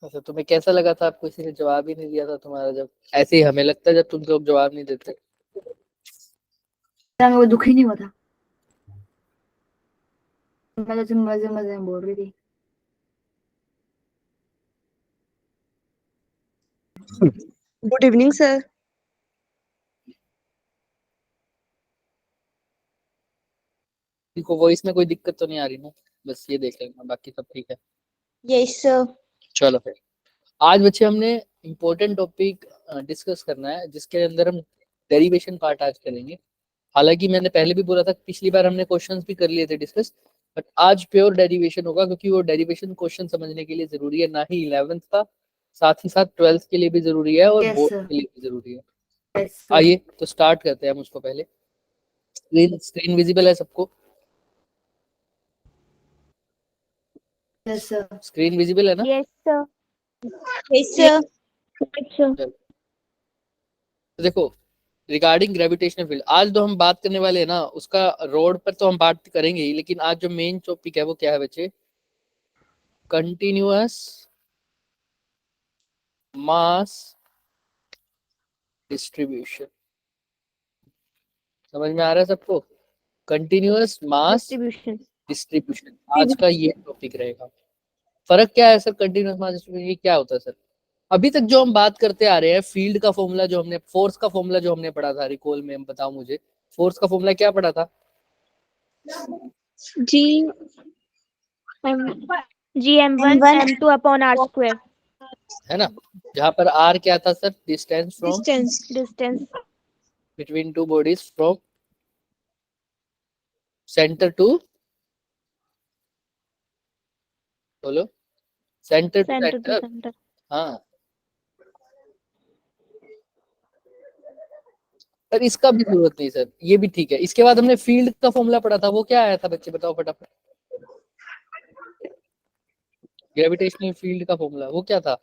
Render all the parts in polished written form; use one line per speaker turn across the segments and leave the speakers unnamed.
अच्छा, तुम्हें कैसा लगा था? आपको किसी ने जवाब ही नहीं दिया था तुम्हारा, जब ऐसे ही हमें लगता है जब तुम लोग जवाब नहीं देते।
वो दुखी नहीं हुआ था, मैं तो मजे मजे में बोल रही थी।
Good evening sir.
को वॉइस में कोई दिक्कत तो नहीं आ रही ना? बस ये देख लेना, बाकी सब ठीक है।
Yes sir.
चलो फिर, आज बच्चे हमने इम्पोर्टेंट टॉपिक डिस्कस करना है, जिसके अंदर हम डेरिवेशन पार्ट आज करेंगे। हालांकि मैंने पहले भी बोला था, पिछली बार हमने क्वेश्चंस भी कर लिए थे डिस्कस, बट आज प्योर डेरिवेशन होगा, क्योंकि वो डेरिवेशन क्वेश्चन समझने के लिए जरूरी है, ना ही 11th का, साथ ही साथ 12th के लिए भी जरूरी है और
Yes,
बोर्ड
sir.
के लिए भी जरूरी है।
Yes, sir.
आइए तो स्टार्ट करते हैं हम उसको। पहले स्क्रीन विजिबल है सबको?
Yes, sir.
स्क्रीन विजिबल है ना?
Yes sir.
Yes sir.
चलो, तो देखो, रिगार्डिंग ग्रेविटेशनल फील्ड आज जो हम बात करने वाले हैं ना, उसका रोड पर तो हम बात करेंगे ही, लेकिन आज जो मेन टॉपिक है वो क्या है बच्चे? Continuous mass distribution. समझ में आ रहा है सबको? Continuous mass
distribution.
डिस्ट्रीब्यूशन आज का ये टॉपिक रहेगा। फर्क क्या है सर कंटिन्यूअस मास डिस्ट्रीब्यूशन, ये क्या होता है सर? अभी तक जो हम बात करते आ रहे हैं, फील्ड का फॉर्मूला जो हमने, फोर्स का फॉर्मूला जो हमने पढ़ा था, रिकॉल में बताओ मुझे, फोर्स का फॉर्मूला क्या पढ़ा था?
G
GM1 M2 upon R square.
है ना? जहां पर आर क्या था sir? Distance from,
distance
between two bodies, from centre to, बोलो, centre to
centre to
centre.
Centre.
हाँ, पर इसका भी जरूरत नहीं सर, ये भी ठीक है। इसके बाद हमने फील्ड का फॉर्मूला पढ़ा था, वो क्या आया था बच्चे, बताओ फटाफट। ग्रेविटेशनल फील्ड का फॉर्मूला वो क्या था?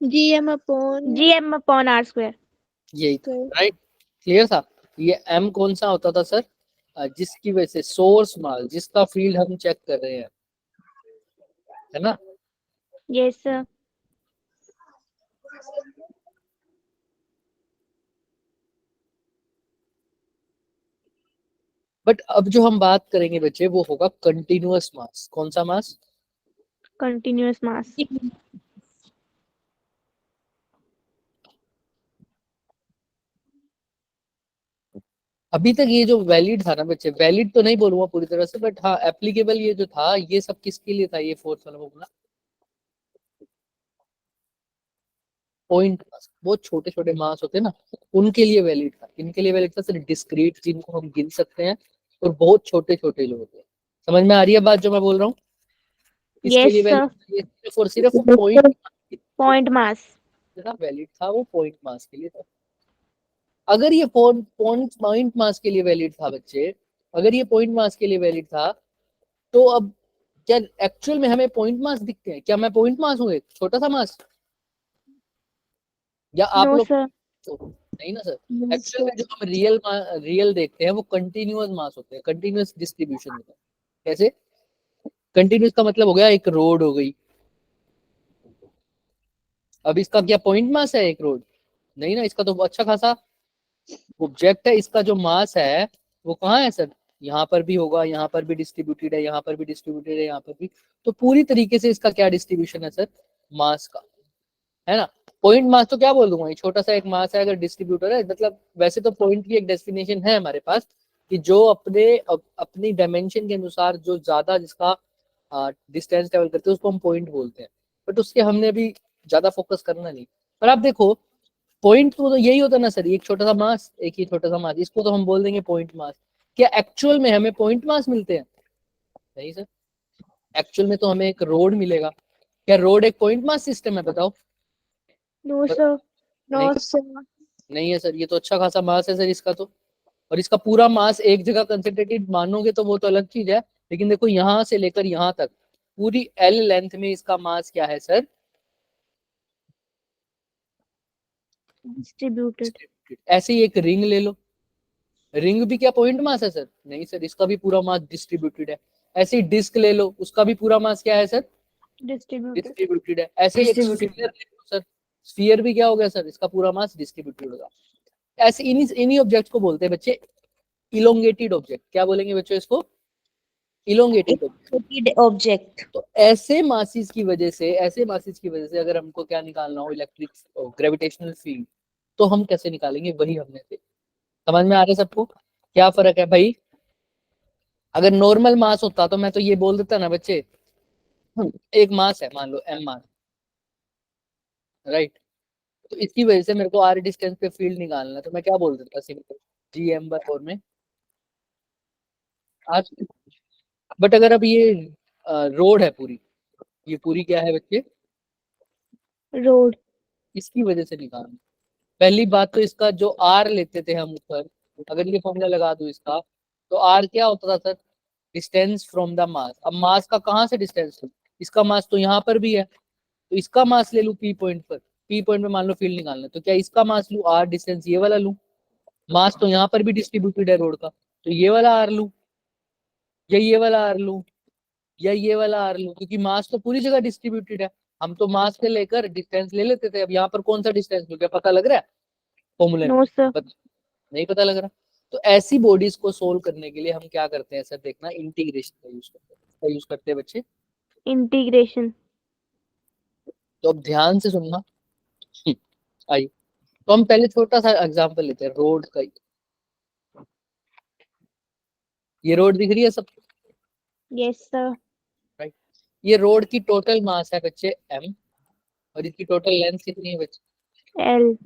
GM upon
R square.
यही था, राइट? क्लियर था? ये m कौन सा होता था सर? जिसकी वजह से सोर्स मास, जिसका फील्ड हम चेक कर रहे हैं, है ना?
Yes sir.
बट अब जो हम बात करेंगे बच्चे, वो होगा कंटिन्यूअस मास। कौन सा मास?
कंटिन्यूअस मास।
अभी तक ये जो वैलिड था ना बच्चे, वैलिड तो नहीं बोलूंगा पूरी तरह से, बट हाँ एप्लीकेबल ये जो था, ये सब किसके लिए था? ये फोर्स वाला फॉर्मूला पॉइंट मास, बहुत छोटे छोटे मास होते हैं ना, उनके लिए वैलिड था। इनके लिए वैलिड था सिर्फ डिस्क्रीट, जिनको हम गिन सकते हैं, और बहुत छोटे छोटे जो होते हैं। समझ में आ रही है बात जो मैं बोल रहा हूँ? इसके लिए
यस
वैलिड,
सर।
ये सिर्फ और सिर्फ पॉइंट
पॉइंट मास।
वैलिड था, वो पॉइंट मास के लिए था। अगर ये पॉइंट मास के लिए वैलिड था बच्चे, अगर ये पॉइंट मास के लिए वैलिड था, तो अब क्या एक्चुअल में हमें पॉइंट मास दिखते हैं? क्या मैं पॉइंट मास हूँ, एक छोटा सा मास? या आप
नो
लोग
सर।
तो नहीं ना सर। एक्चुअल में जो हम रियल देखते हैं, वो कंटिन्यूअस मास होते हैं, कंटिन्यूअस डिस्ट्रीब्यूशन होता है। कैसे? कंटिन्यूअस का मतलब हो गया एक रोड हो गई। अब इसका क्या पॉइंट मास है एक रोड? नहीं ना, इसका तो अच्छा खासा ऑब्जेक्ट है। इसका जो मास है वो कहाँ है सर? यहाँ पर भी होगा, यहाँ पर भी डिस्ट्रीब्यूटेड है, यहाँ पर भी डिस्ट्रीब्यूटेड है, यहाँ पर भी। तो पूरी तरीके से इसका क्या डिस्ट्रीब्यूशन है सर? मास का, है ना? पॉइंट मास तो क्या बोल दूंगा, ये छोटा सा एक मास है, अगर डिस्ट्रीब्यूटर है, मतलब वैसे तो पॉइंट की एक डेफिनेशन है हमारे पास, कि जो अपनी डायमेंशन के अनुसार जो ज्यादा जिसका डिस्टेंस ट्रेवल करते हैं, उसको हम पॉइंट बोलते हैं। बट उसके हमने अभी ज्यादा फोकस करना नहीं। पर आप देखो, पॉइंट तो यही होता है ना सर, एक छोटा सा मास, एक ही छोटा सा मास, इसको तो हम बोल देंगे पॉइंट मास। क्या एक्चुअल में हमें पॉइंट मास मिलते हैं? नहीं सर, एक्चुअल में तो हमें एक रोड मिलेगा। क्या रोड एक पॉइंट मास सिस्टम है, बताओ?
No sir.
नहीं, नहीं है सर, ये तो अच्छा खासा मास है सर इसका तो। और इसका पूरा मास एक जगह कंसेंट्रेटेड मानोगे तो वो तो अलग चीज है, लेकिन देखो यहाँ से लेकर यहाँ तक पूरी एल लेंथ में इसका मास क्या है सर?
डिस्ट्रीब्यूटेड।
ऐसे ही एक रिंग ले लो, रिंग भी क्या पॉइंट मास है सर? नहीं सर, इसका भी पूरा मास डिस्ट्रीब्यूटेड है। ऐसे ही डिस्क ले लो, उसका भी पूरा मास क्या है सर?
डिस्ट्रीब्यूटेड
डिस्ट्रीब्यूटेड है। ऐसे ही
Distributed.
स्फीयर सर, स्फीयर भी क्या हो गया सर, इसका पूरा मास डिस्ट्रीब्यूटेड होगा। ऐसे इन्हीं ऑब्जेक्ट को बोलते हैं बच्चे इलोंगेटेड ऑब्जेक्ट। क्या बोलेंगे बच्चों इसको? Elongated object.
ऑब्जेक्ट।
तो ऐसे मासिस की वजह से, ऐसे मासिस की वजह से अगर हमको क्या निकालना हो, इलेक्ट्रिक ग्रेविटेशनल फील्ड, तो हम कैसे निकालेंगे, वही हमने से। समझ में आ रहा है सबको क्या फर्क है भाई? अगर नॉर्मल मास होता तो मैं तो ये बोल देता ना बच्चे, एक मास है मान लो एम मास, राइट, तो इसकी वजह से मेरे को आर डिस्टेंस पे फील्ड निकालना है, तो मैं क्या बोल देता सिंपल, जी एम बाय 4 में आज। बट अगर अब ये रोड है पूरी, ये पूरी क्या है बच्चे,
रोड।
इसकी वजह से निकालना। पहली बात तो इसका जो आर लेते थे हम ऊपर, अगर ये फॉर्मूला लगा दूं इसका, तो आर क्या होता था sir, distance from the mass. अब मास का कहाँ से डिस्टेंस लूं, इसका मास तो यहाँ पर भी है, तो इसका मास ले लूं पी पॉइंट पर, पी पॉइंट पे मान लो फील्ड निकालना, तो क्या इसका मास लूं आर डिस्टेंस ये वाला लूं, मास तो यहाँ पर भी डिस्ट्रीब्यूटेड है रोड का, तो ये वाला आर लूं, या ये वाला आर लूं, या ये वाला आर लूं, क्योंकि मास तो पूरी जगह डिस्ट्रीब्यूटेड है। हम तो मास से लेकर डिस्टेंस ले लेते थे, अब यहाँ पर कौन सा डिस्टेंस लूं, क्या पता लग रहा है फॉर्मूले में?
No sir.
नहीं पता लग रहा। तो ऐसी बॉडीज को सोल्व करने के लिए हम क्या करते हैं सर, देखना, इंटीग्रेशन का यूज करते हैं। क्या यूज करते हैं बच्चे?
इंटीग्रेशन।
तो अब ध्यान से सुनना। आइए, तो हम पहले छोटा सा एग्जांपल लेते हैं रोड का ही। ये रोड दिख रही है सबको,
यस सर।
राइट? ये रोड की टोटल मास है बच्चे m, और इसकी टोटल लेंथ कितनी है बच्चे?
एल।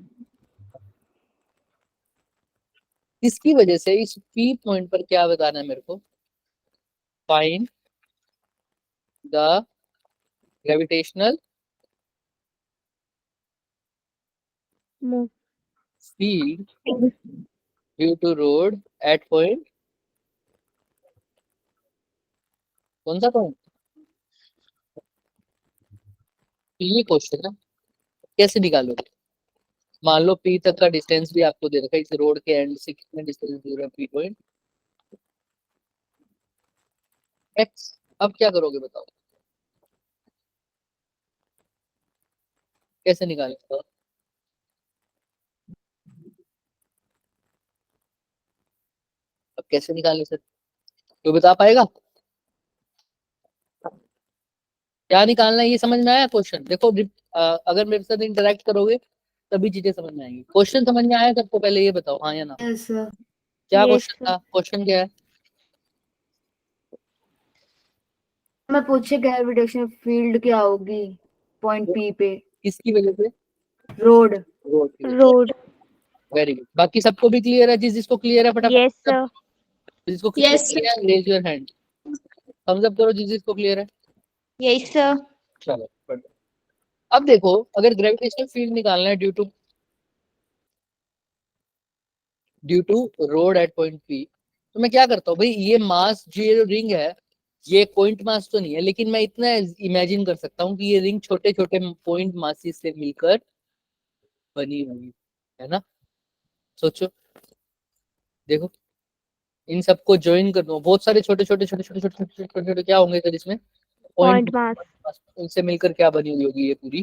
इसकी वजह से इस P पॉइंट पर क्या बताना है मेरे को, find the gravitational field due to rod at point, कौन सा पॉइंट? ये क्वेश्चन है, कैसे निकालोगे? मान लो P तक का डिस्टेंस भी आपको दे रखा है, इस रोड के एंड से कितना डिस्टेंस दूर है P पॉइंट x। अब क्या करोगे बताओ, कैसे निकालेंगे? अब कैसे निकालें सर, तो बता पाएगा क्या निकालना है? ये समझ में आया क्वेश्चन? देखो अगर मेरे साथ इंटरेक्ट करोगे तभी चीजें समझ में आएंगी। क्वेश्चन समझ में आया सबको? पहले ये बताओ हाँ या ना,
Yes, sir.
क्या
Yes,
क्वेश्चन
sir.
था? क्वेश्चन क्या है?
मैं पूछे ग्रेविटेशन फील्ड क्या होगी पॉइंट पी पे,
किसकी वजह से?
रोड।
रोड की वजह
रोड।
से। Very good. बाकी सबको भी क्लियर है? जिसको क्लियर है फटाफट
यस सर।
जिसको
Yes,
क्लियर है raise your hand, thumbs up करो जिसको क्लियर है।
Yes sir.
चलो बढ़िया। अब देखो, अगर ग्रेविटेशनल फील्ड निकालना है due to rod at point P, तो मैं क्या करता हूँ भाई, ये मास जो ये रिंग है, ये पॉइंट मास तो नहीं है, लेकिन मैं इतना इमेजिन कर सकता हूँ कि ये रिंग छोटे छोटे पॉइंट मासिस से मिलकर बनी हुई है ना। सोचो, देखो, इन सबको ज्वाइन कर दो, बहुत सारे छोटे छोटे छोटे छोटे छोटे छोटे छोटे छोटे क्या होंगे सर इसमें,
पॉइंट
पॉइंट,
मास।
उनसे मिलकर क्या बनी हुई होगी ये पूरी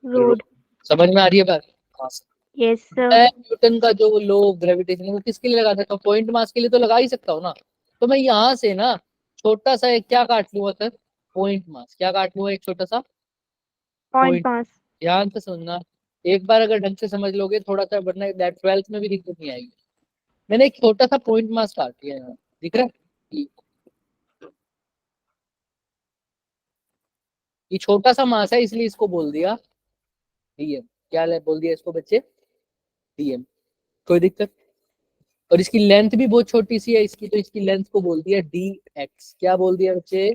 रोड।
समझ में आ रही है बात? हाँ सर।
Yes sir.
मैं न्यूटन का जो लॉ ऑफ ग्रेविटेशन है वो किसके लिए लगा सकता हूँ? पॉइंट मास के लिए तो लगा ही सकता हूँ ना। तो मैं यहाँ से ना छोटा सा एक क्या काट लूंगा सर, पॉइंट मास। क्या काट लूंगा? एक छोटा सा
पॉइंट
पॉइंट।
मास।
ध्यान से सुनना, एक बार अगर ढंग से समझ लोगे थोड़ा सा, वरना 12th में भी दिक्कत नहीं आएगी। मैंने एक छोटा सा पॉइंट मास काट लिया यहाँ, दिख रहा है? ये छोटा सा मास है इसलिए इसको बोल दिया डीएम। क्या बोल दिया इसको बच्चे? डीएम। कोई दिक्कत? और इसकी लेंथ भी बहुत छोटी सी है इसकी, तो इसकी लेंथ को बोल दिया डी एक्स। क्या बोल दिया बच्चे?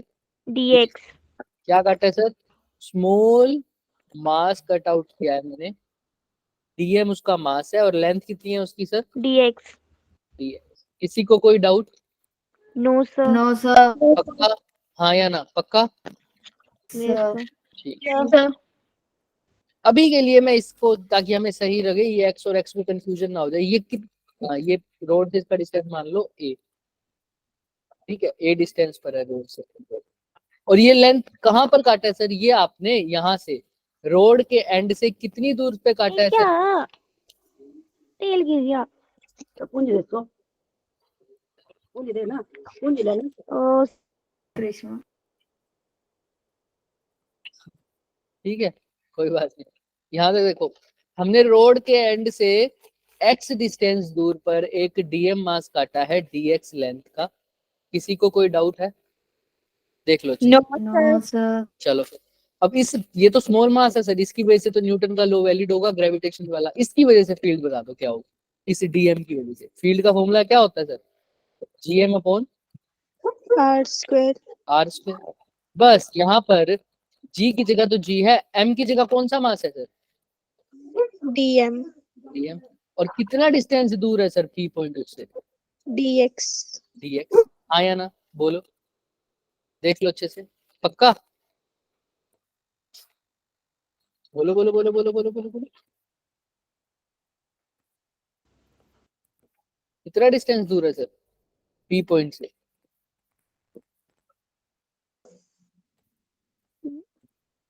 D x.
क्या काटा है sir? Small mass cut out किया है मैंने। डीएम उसका मास है, और लेंथ कितनी है उसकी sir?
D X.
D X. किसी को कोई doubt?
No sir.
No sir.
पक्का? हाँ या ना? पक्का?
Yes
sir.
सर।
ठीक। अभी के लिए मैं इसको, ताकि हमें सही लगे, ये एक्स और एक्स में कंफ्यूजन ना हो जाए, ये रोड से इसका डिस्टेंस मान लो ए, ठीक है, ए डिस्टेंस पर है रोड से। और ये लेंथ कहाँ पर काटा है सर? ये आपने यहाँ से रोड के एंड से कितनी दूर पे काटा है सर?
क्या तेल गिर गया ओ
रेशमा
ठीक है, कोई बात नहीं। यहाँ से देखो, हमने रोड के एंड से x डिस्टेंस दूर पर एक dm मास काटा है dx लेंथ का। किसी को कोई डाउट है? देख लो अच्छे
नो
से।
नो सर
चलो फिर, अब ये तो स्मॉल मास है सर, इसकी वजह से तो न्यूटन का लॉ वैलिड होगा ग्रेविटेशन वाला। इसकी वजह से फील्ड बता दो क्या होगा? इस डीएम की वजह से फील्ड का फॉर्मूला क्या होता है sir? GM upon
R square
R square. बस यहाँ पर जी की जगह तो जी है, एम की जगह कौन सा मास है सर?
DM
DM. और कितना डिस्टेंस दूर है सर पी पॉइंट उससे?
DX
DX. हाँ या ना बोलो, देख लो अच्छे से, पक्का? बोलो बोलो बोलो बोलो बोलो बोलो बोलो। कितना डिस्टेंस दूर है सर पी पॉइंट से?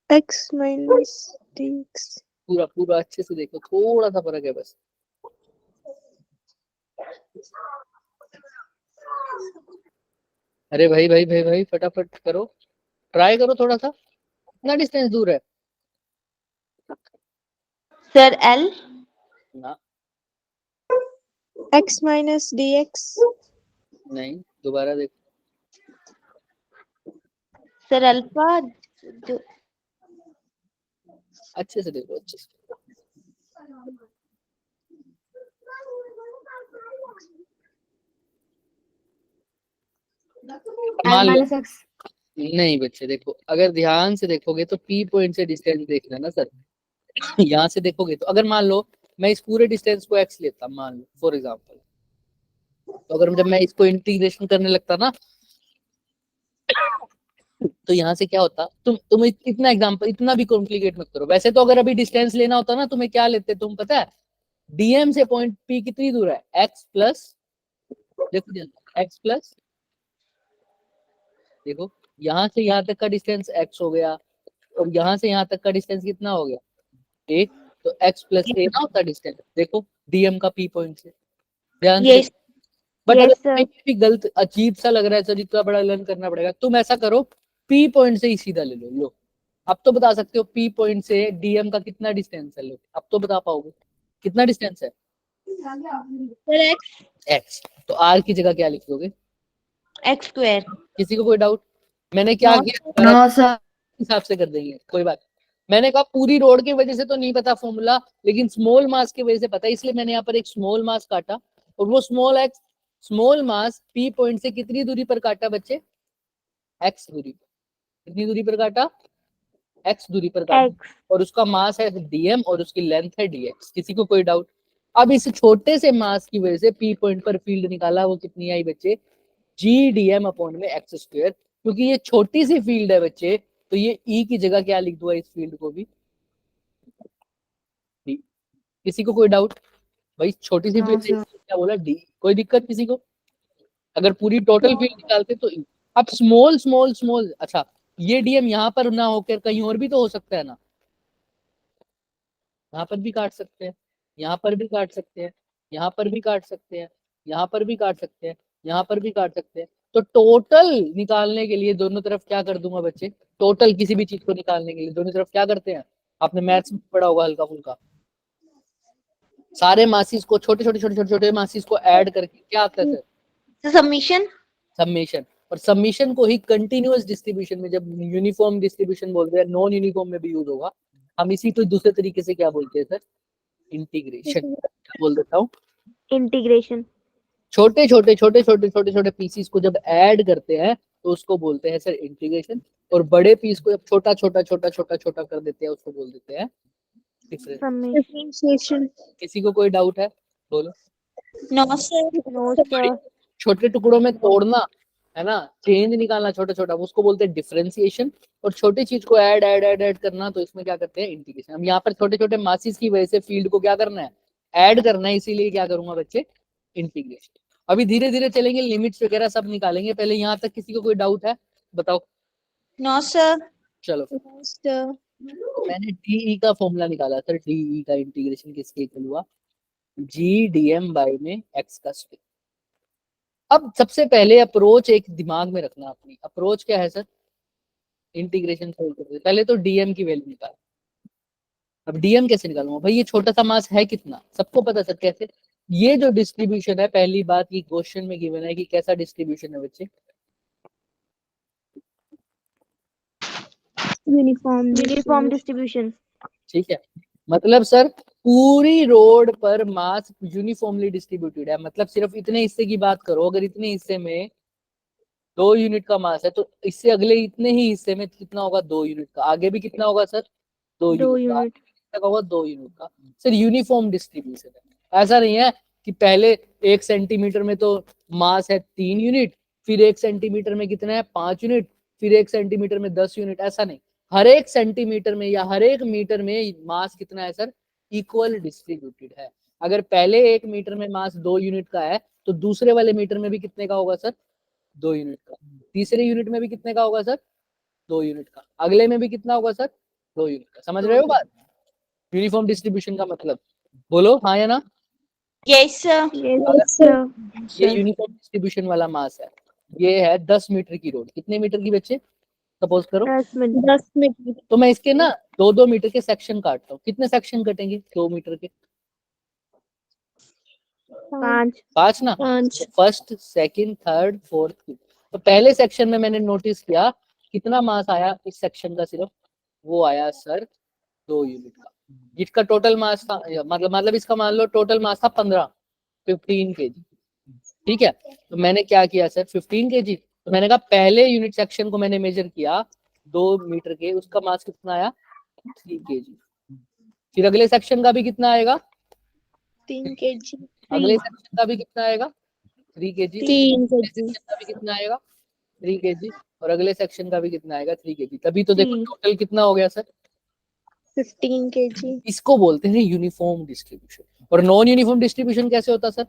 एक्स माइनस डीएक्स
पूरा पूरा अच्छे से देखो, थोड़ा सा फर्क है बस। अरे भाई भाई भाई भाई फटाफट करो, ट्राई करो थोड़ा सा। कितना डिस्टेंस दूर है?
सर एल
ना,
एक्स माइनस डीएक्स
नहीं, दोबारा देखो।
सर अल्फा जो
अच्छे से देखो, अच्छे से। मान लो,
माइनस एक्स
नहीं बच्चे देखो, अगर ध्यान से देखोगे तो पी पॉइंट से डिस्टेंस देखना ना सर। यहाँ से देखोगे तो, अगर मान लो मैं इस पूरे डिस्टेंस को एक्स लेता, मान लो फॉर एग्जांपल, तो अगर जब मैं इसको इंटीग्रेशन करने लगता ना, तो यहाँ से क्या होता, तुम इतना एग्जांपल इतना भी कॉम्प्लिकेट मत करो। वैसे तो अगर अभी डिस्टेंस लेना होता ना, तुम्हें क्या लेते तुम पता है? डीएम से पॉइंट पी कितनी दूर है? एक्स प्लस, देखो एक्स प्लस, देखो यहाँ से यहाँ तक का डिस्टेंस एक्स हो गया, और यहाँ से यहाँ तक का डिस्टेंस कितना हो गया? ए। तो एक्स प्लस ए ना होता डिस्टेंस, देखो डीएम का पी पॉइंट से। ध्यान से।
यस
बट अगर
यस
तुम्हें
सर
ये भी गलत अजीब सा लग रहा है सर, इतना बड़ा लर्न करना पड़ेगा, तुम ऐसा करो, पी पॉइंट से ही सीधा ले लो। लो, अब तो बता सकते हो पी पॉइंट से डीएम का कितना डिस्टेंस है। लो, अब तो बता पाओगे कितना डिस्टेंस है?
Sir x
x. तो आर की जगह क्या लिख दोगे?
एक्स स्क्वायर
किसी को कोई डाउट? मैंने क्या
नो
किया,
नो सर
हिसाब से कर देंगे, कोई बात। मैंने कहा पूरी रोड की वजह से तो नहीं पता फॉर्मूला, लेकिन स्मॉल मास की वजह से पता है, इसलिए मैंने यहाँ पर एक स्मॉल मास काटा। और वो स्मॉल मास पी पॉइंट से कितनी दूरी पर काटा बच्चे? एक्स दूरी पर। कितनी दूरी पर काटा? एक्स दूरी पर काटा।
एक्स
और उसका मास है डीएम और उसकी लेंथ है डीएक्स। किसी को कोई डाउट? अब इस छोटे से मास की वजह से पी पॉइंट पर फील्ड निकाला, वो कितनी आई बच्चे? जी डीएम अपॉन में एक्स स्क्वायर। क्योंकि ये छोटी सी फील्ड है बच्चे, तो ये ई की जगह क्या लिख दूंगा इस फील्ड को भी? डी। किसी को कोई डाउट? भाई छोटी सी
नो
फील्ड
सर
क्या बोला? डी। कोई दिक्कत किसी को? अगर पूरी टोटल फील्ड निकालते तो ई। अब स्मॉल स्मॉल स्मॉल, अच्छा ये डीएम यहाँ पर ना होकर कहीं और भी तो हो सकता है ना? यहाँ पर भी काट सकते हैं, यहाँ पर भी काट सकते हैं, यहाँ पर भी काट सकते हैं, यहाँ पर भी काट सकते हैं, यहाँ पर भी काट सकते हैं। तो टोटल निकालने के लिए दोनों तरफ क्या कर दूंगा बच्चे? टोटल किसी भी चीज को निकालने के लिए दोनों तरफ क्या करते हैं? आपने मैथ्स में पढ़ा होगा हल्का फुल्का। सारे मासिस को, छोटे छोटे छोटे छोटे छोटे मासिस को ऐड करके क्या आता है सर?
Submission
summation. और समेशन को ही कंटिन्यूअस डिस्ट्रीब्यूशन में, जब यूनिफॉर्म डिस्ट्रीब्यूशन बोलते हैं, नॉन यूनिफॉर्म में भी यूज होगा। हम इसी को दूसरे तरीके से क्या बोलते हैं सर? इंटीग्रेशन। क्या बोल देता हूँ?
इंटीग्रेशन
छोटे छोटे छोटे छोटे छोटे छोटे पीसीस को जब ऐड करते हैं तो उसको बोलते हैं सर इंटीग्रेशन। और बड़े पीस को जब छोटा छोटा छोटा छोटा छोटा कर देते हैं उसको बोल देते हैं डिफरेंस।
डिफरेंशिएशन
किसी को कोई डाउट है? बोलो।
नो सर
नो सर
छोटे टुकड़ों में तोड़ना है ना, चेंज निकालना छोटा छोटा, उसको बोलते हैं डिफरेंशिएशन। और छोटी चीज को ऐड ऐड ऐड ऐड करना, तो इसमें क्या करते हैं? इंटीग्रेशन। हम यहाँ पर छोटे छोटे मासिस की वजह से फील्ड को क्या करना है? ऐड करना है, इसीलिए क्या करूंगा बच्चे? इंटीग्रेशन। अभी धीरे धीरे चलेंगे, लिमिट्स वगैरह सब निकालेंगे। पहले यहाँ तक किसी को कोई डाउट है? बताओ।
No, sir.
चलो
No, sir.
तो मैंने डीई का फॉर्मूला निकाला सर, डीई का इंटीग्रेशन किसके इक्वल हुआ, जी डीएम बाई में एक्स का स्क्वायर। अब सबसे पहले अप्रोच एक दिमाग में रखना, अपनी अप्रोच क्या है सर, इंटीग्रेशन सोल्व करते पहले तो डीएम की वैल्यू निकाल। अब डीएम कैसे निकालूंगा भाई, ये छोटा सा मास है कितना, सबको पता सर कैसे, ये जो डिस्ट्रीब्यूशन है, पहली बात ये क्वेश्चन में गिवन है कि कैसा डिस्ट्रीब्यूशन है बच्चे,
यूनिफॉर्म डिस्ट्रीब्यूशन।
ठीक है। मतलब सर पूरी रोड पर मास यूनिफॉर्मली डिस्ट्रीब्यूटेड है, मतलब सिर्फ इतने हिस्से की बात करो, अगर इतने हिस्से में 2 यूनिट का मास है तो इससे अगले इतने ही हिस्से में कितना होगा, 2 यूनिट का, आगे भी कितना होगा सर, 2 यूनिट का, आगे भी कितना होगा, 2 यूनिट का। सर यूनिफॉर्म डिस्ट्रीब्यूशन है, ऐसा नहीं है कि पहले 1 सेंटीमीटर में तो मास है 3 यूनिट, फिर 1 सेंटीमीटर में कितना है 5 यूनिट, फिर 1 सेंटीमीटर में 10 यूनिट, ऐसा नहीं। हर एक सेंटीमीटर में या हर एक मीटर में मास कितना है सर, इक्वल डिस्ट्रीब्यूटेड है। अगर पहले 1 मीटर में मास 2 यूनिट का है तो दूसरे वाले मीटर में भी कितने का होगा सर, 2 यूनिट का, तीसरे यूनिट में भी कितने का होगा सर, 2 यूनिट का, अगले में भी कितना होगा सर, 2 यूनिट का। समझ रहे हो बात, यूनिफॉर्म डिस्ट्रीब्यूशन का मतलब, बोलो हाँ या ना।
Yes, sir.
ये यूनिफॉर्म डिस्ट्रीब्यूशन वाला मास है, ये है 10 मीटर की रोड, कितने मीटर की बच्चे सपोज करो,
10 minutes.
तो मैं इसके ना 2-2 मीटर के सेक्शन काटता हूँ, कितने सेक्शन कटेंगे 2 मीटर के, 5 ना,
5.
First second third fourth. तो पहले सेक्शन में मैंने नोटिस किया कितना मास आया इस सेक्शन का, सिर्फ वो आया सर 2 यूनिट का, जिसका टोटल मास था, मतलब इसका मान लो टोटल मास था 15 kg, ठीक है। तो मैंने क्या किया सर 15 kg, तो मैंने कहा पहले यूनिट सेक्शन को मैंने मेजर किया 2 मीटर के, उसका मास कितना आया 3 kg, फिर अगले सेक्शन का भी कितना आएगा,
3 kg.
अगले सेक्शन का भी कितना आएगा 3 kg,
3
अगले
kg.
सेक्शन का भी कितना आएगा 3 kg, और अगले सेक्शन का भी कितना आएगा 3 kg, तभी तो देखो टोटल कितना हो गया सर
15 kg.
इसको बोलते हैं यूनिफॉर्म डिस्ट्रीब्यूशन। और नॉन यूनिफॉर्म डिस्ट्रीब्यूशन कैसे होता सर,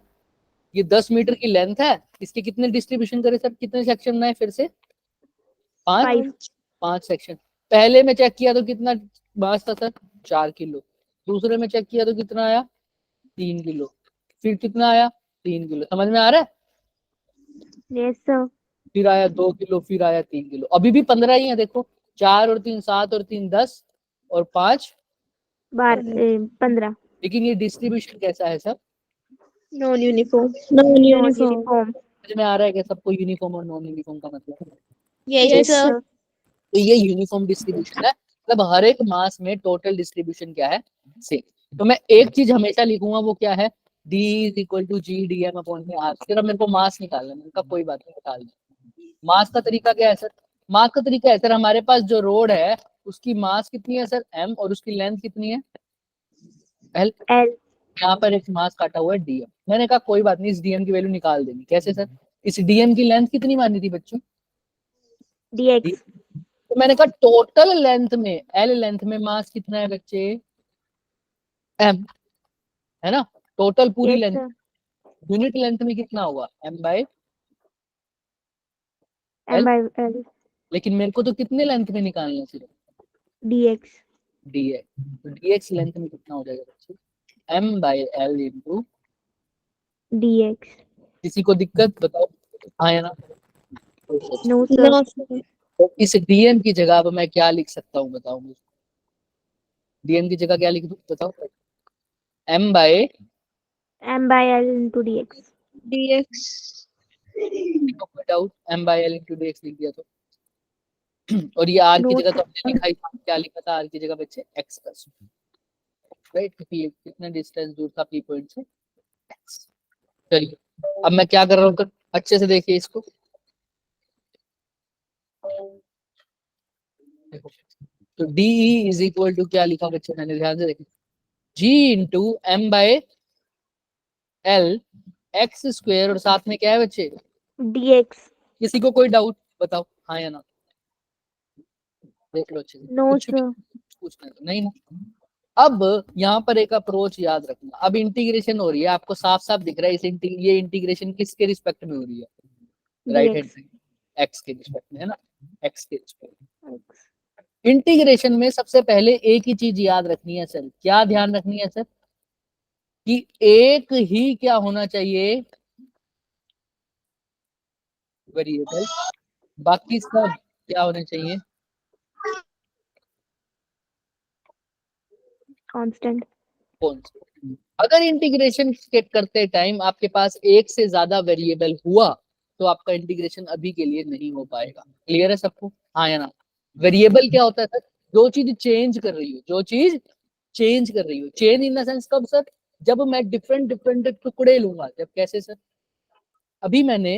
ये 10 मीटर की लेंथ है, इसके कितने डिस्ट्रीब्यूशन करे सर, कितने सेक्शन बनाए फिर से, 5 सेक्शन। पहले में चेक किया तो कितना मास था सर 4 किलो, दूसरे में चेक किया तो कितना आया 3 किलो, फिर कितना आया 3 किलो, समझ में आ रहा है,
यस सर।
फिर आया 2 किलो, फिर आया 3 किलो, अभी भी 15 ही है देखो, 4 और 3 7 और 3 10 और 5
15।
लेकिन ये डिस्ट्रीब्यूशन कैसा है सर,
Non uniform.
यूनिफॉर्म।
समझ में आ रहा है क्या सबको, यूनिफॉर्म और नॉन यूनिफॉर्म का मतलब,
Yes, sir.
तो ये यूनिफॉर्म डिस्ट्रीब्यूशन है, मतलब हर एक मास में टोटल डिस्ट्रीब्यूशन क्या है सेम। तो मैं एक चीज हमेशा लिखूंगा वो क्या है, D is equal to G D M upon में आर, सिर्फ मेरे को मास निकालना है, मैंने कोई बात नहीं निकाल दी। मास का तरीका क्या है सर, मास का तरीका है सर, हमारे पास जो रोड है उसकी मास कितनी है सर m, और उसकी लेंथ कितनी है l, यहाँ पर एक मास काटा हुआ है dm, मैंने कहा कोई बात नहीं इस dm की वैल्यू निकाल देंगे, कैसे सर, इस dm की लेंथ कितनी मानी थी बच्चों,
dx।
तो मैंने कहा टोटल लेंथ में L लेंथ में मास कितना है बच्चे m, है ना, टोटल पूरी लेंथ, यूनिट लेंथ में कितना होगा m बाय l, लेकिन मेरे को तो कितने लेंथ में निकालना है सिर्फ
dx।
तो dx लेंथ में कितना हो जाएगा बच्चे m by l into
dx।
किसी को दिक्कत बताओ हाँ या ना,
नो
No,
सर।
sir.
तो इस dm की जगह अब मैं क्या लिख सकता हूँ बताओ मुझे, dm की जगह क्या लिख दूँ बताओ, m by
m/l into dx।
Dx.
कोई डाउट, m by l into dx लिख दिया तो और ये r की
No,
जगह तो हमने लिखा ही था, क्या लिखा था r की जगह बच्चे x का, राइट, क्योंकि ये कितना डिस्टेंस दूर था p पॉइंट से x। चलिए अब मैं क्या कर रहा हूँ, अच्छे से देखिए इसको, देखो तो DE इज इक्वल टू क्या लिखा बच्चे, मैंने ध्यान से देखा G into M by L X square, और साथ में क्या है बच्चे
dx।
किसी को कोई डाउट बताओ हाँ या ना, देख लो अच्छे से,
नो
कुछ भी
सर।
पूछना है तो नहीं ना। अब यहाँ पर एक अप्रोच याद रखना, अब इंटीग्रेशन हो रही है, आपको साफ साफ दिख रहा है ये इंटीग्रेशन किसके रिस्पेक्ट में हो रही है, right hand
dx।
Side x के रिस्पेक्ट में है ना, एक्स के रिस्पेक्ट में। इंटीग्रेशन में सबसे पहले एक ही चीज याद रखनी है सर, क्या ध्यान रखनी है सर, कि एक ही क्या होना चाहिए, वेरिएबल, बाकी सब क्या होने चाहिए,
कांस्टेंट।
कांस्टेंट। अगर इंटीग्रेशन करते टाइम आपके पास एक से ज्यादा वेरिएबल हुआ तो आपका इंटीग्रेशन अभी के लिए नहीं हो पाएगा। क्लियर है सबको, हाँ या ना? वेरिएबल क्या होता है सर, जो चीज चेंज कर रही हो, जो चीज चेंज कर रही हो। चेंज इन द सेंस कब सर, जब मैं डिफरेंट डिफरेंट टुकड़े लूंगा। जब कैसे सर, अभी मैंने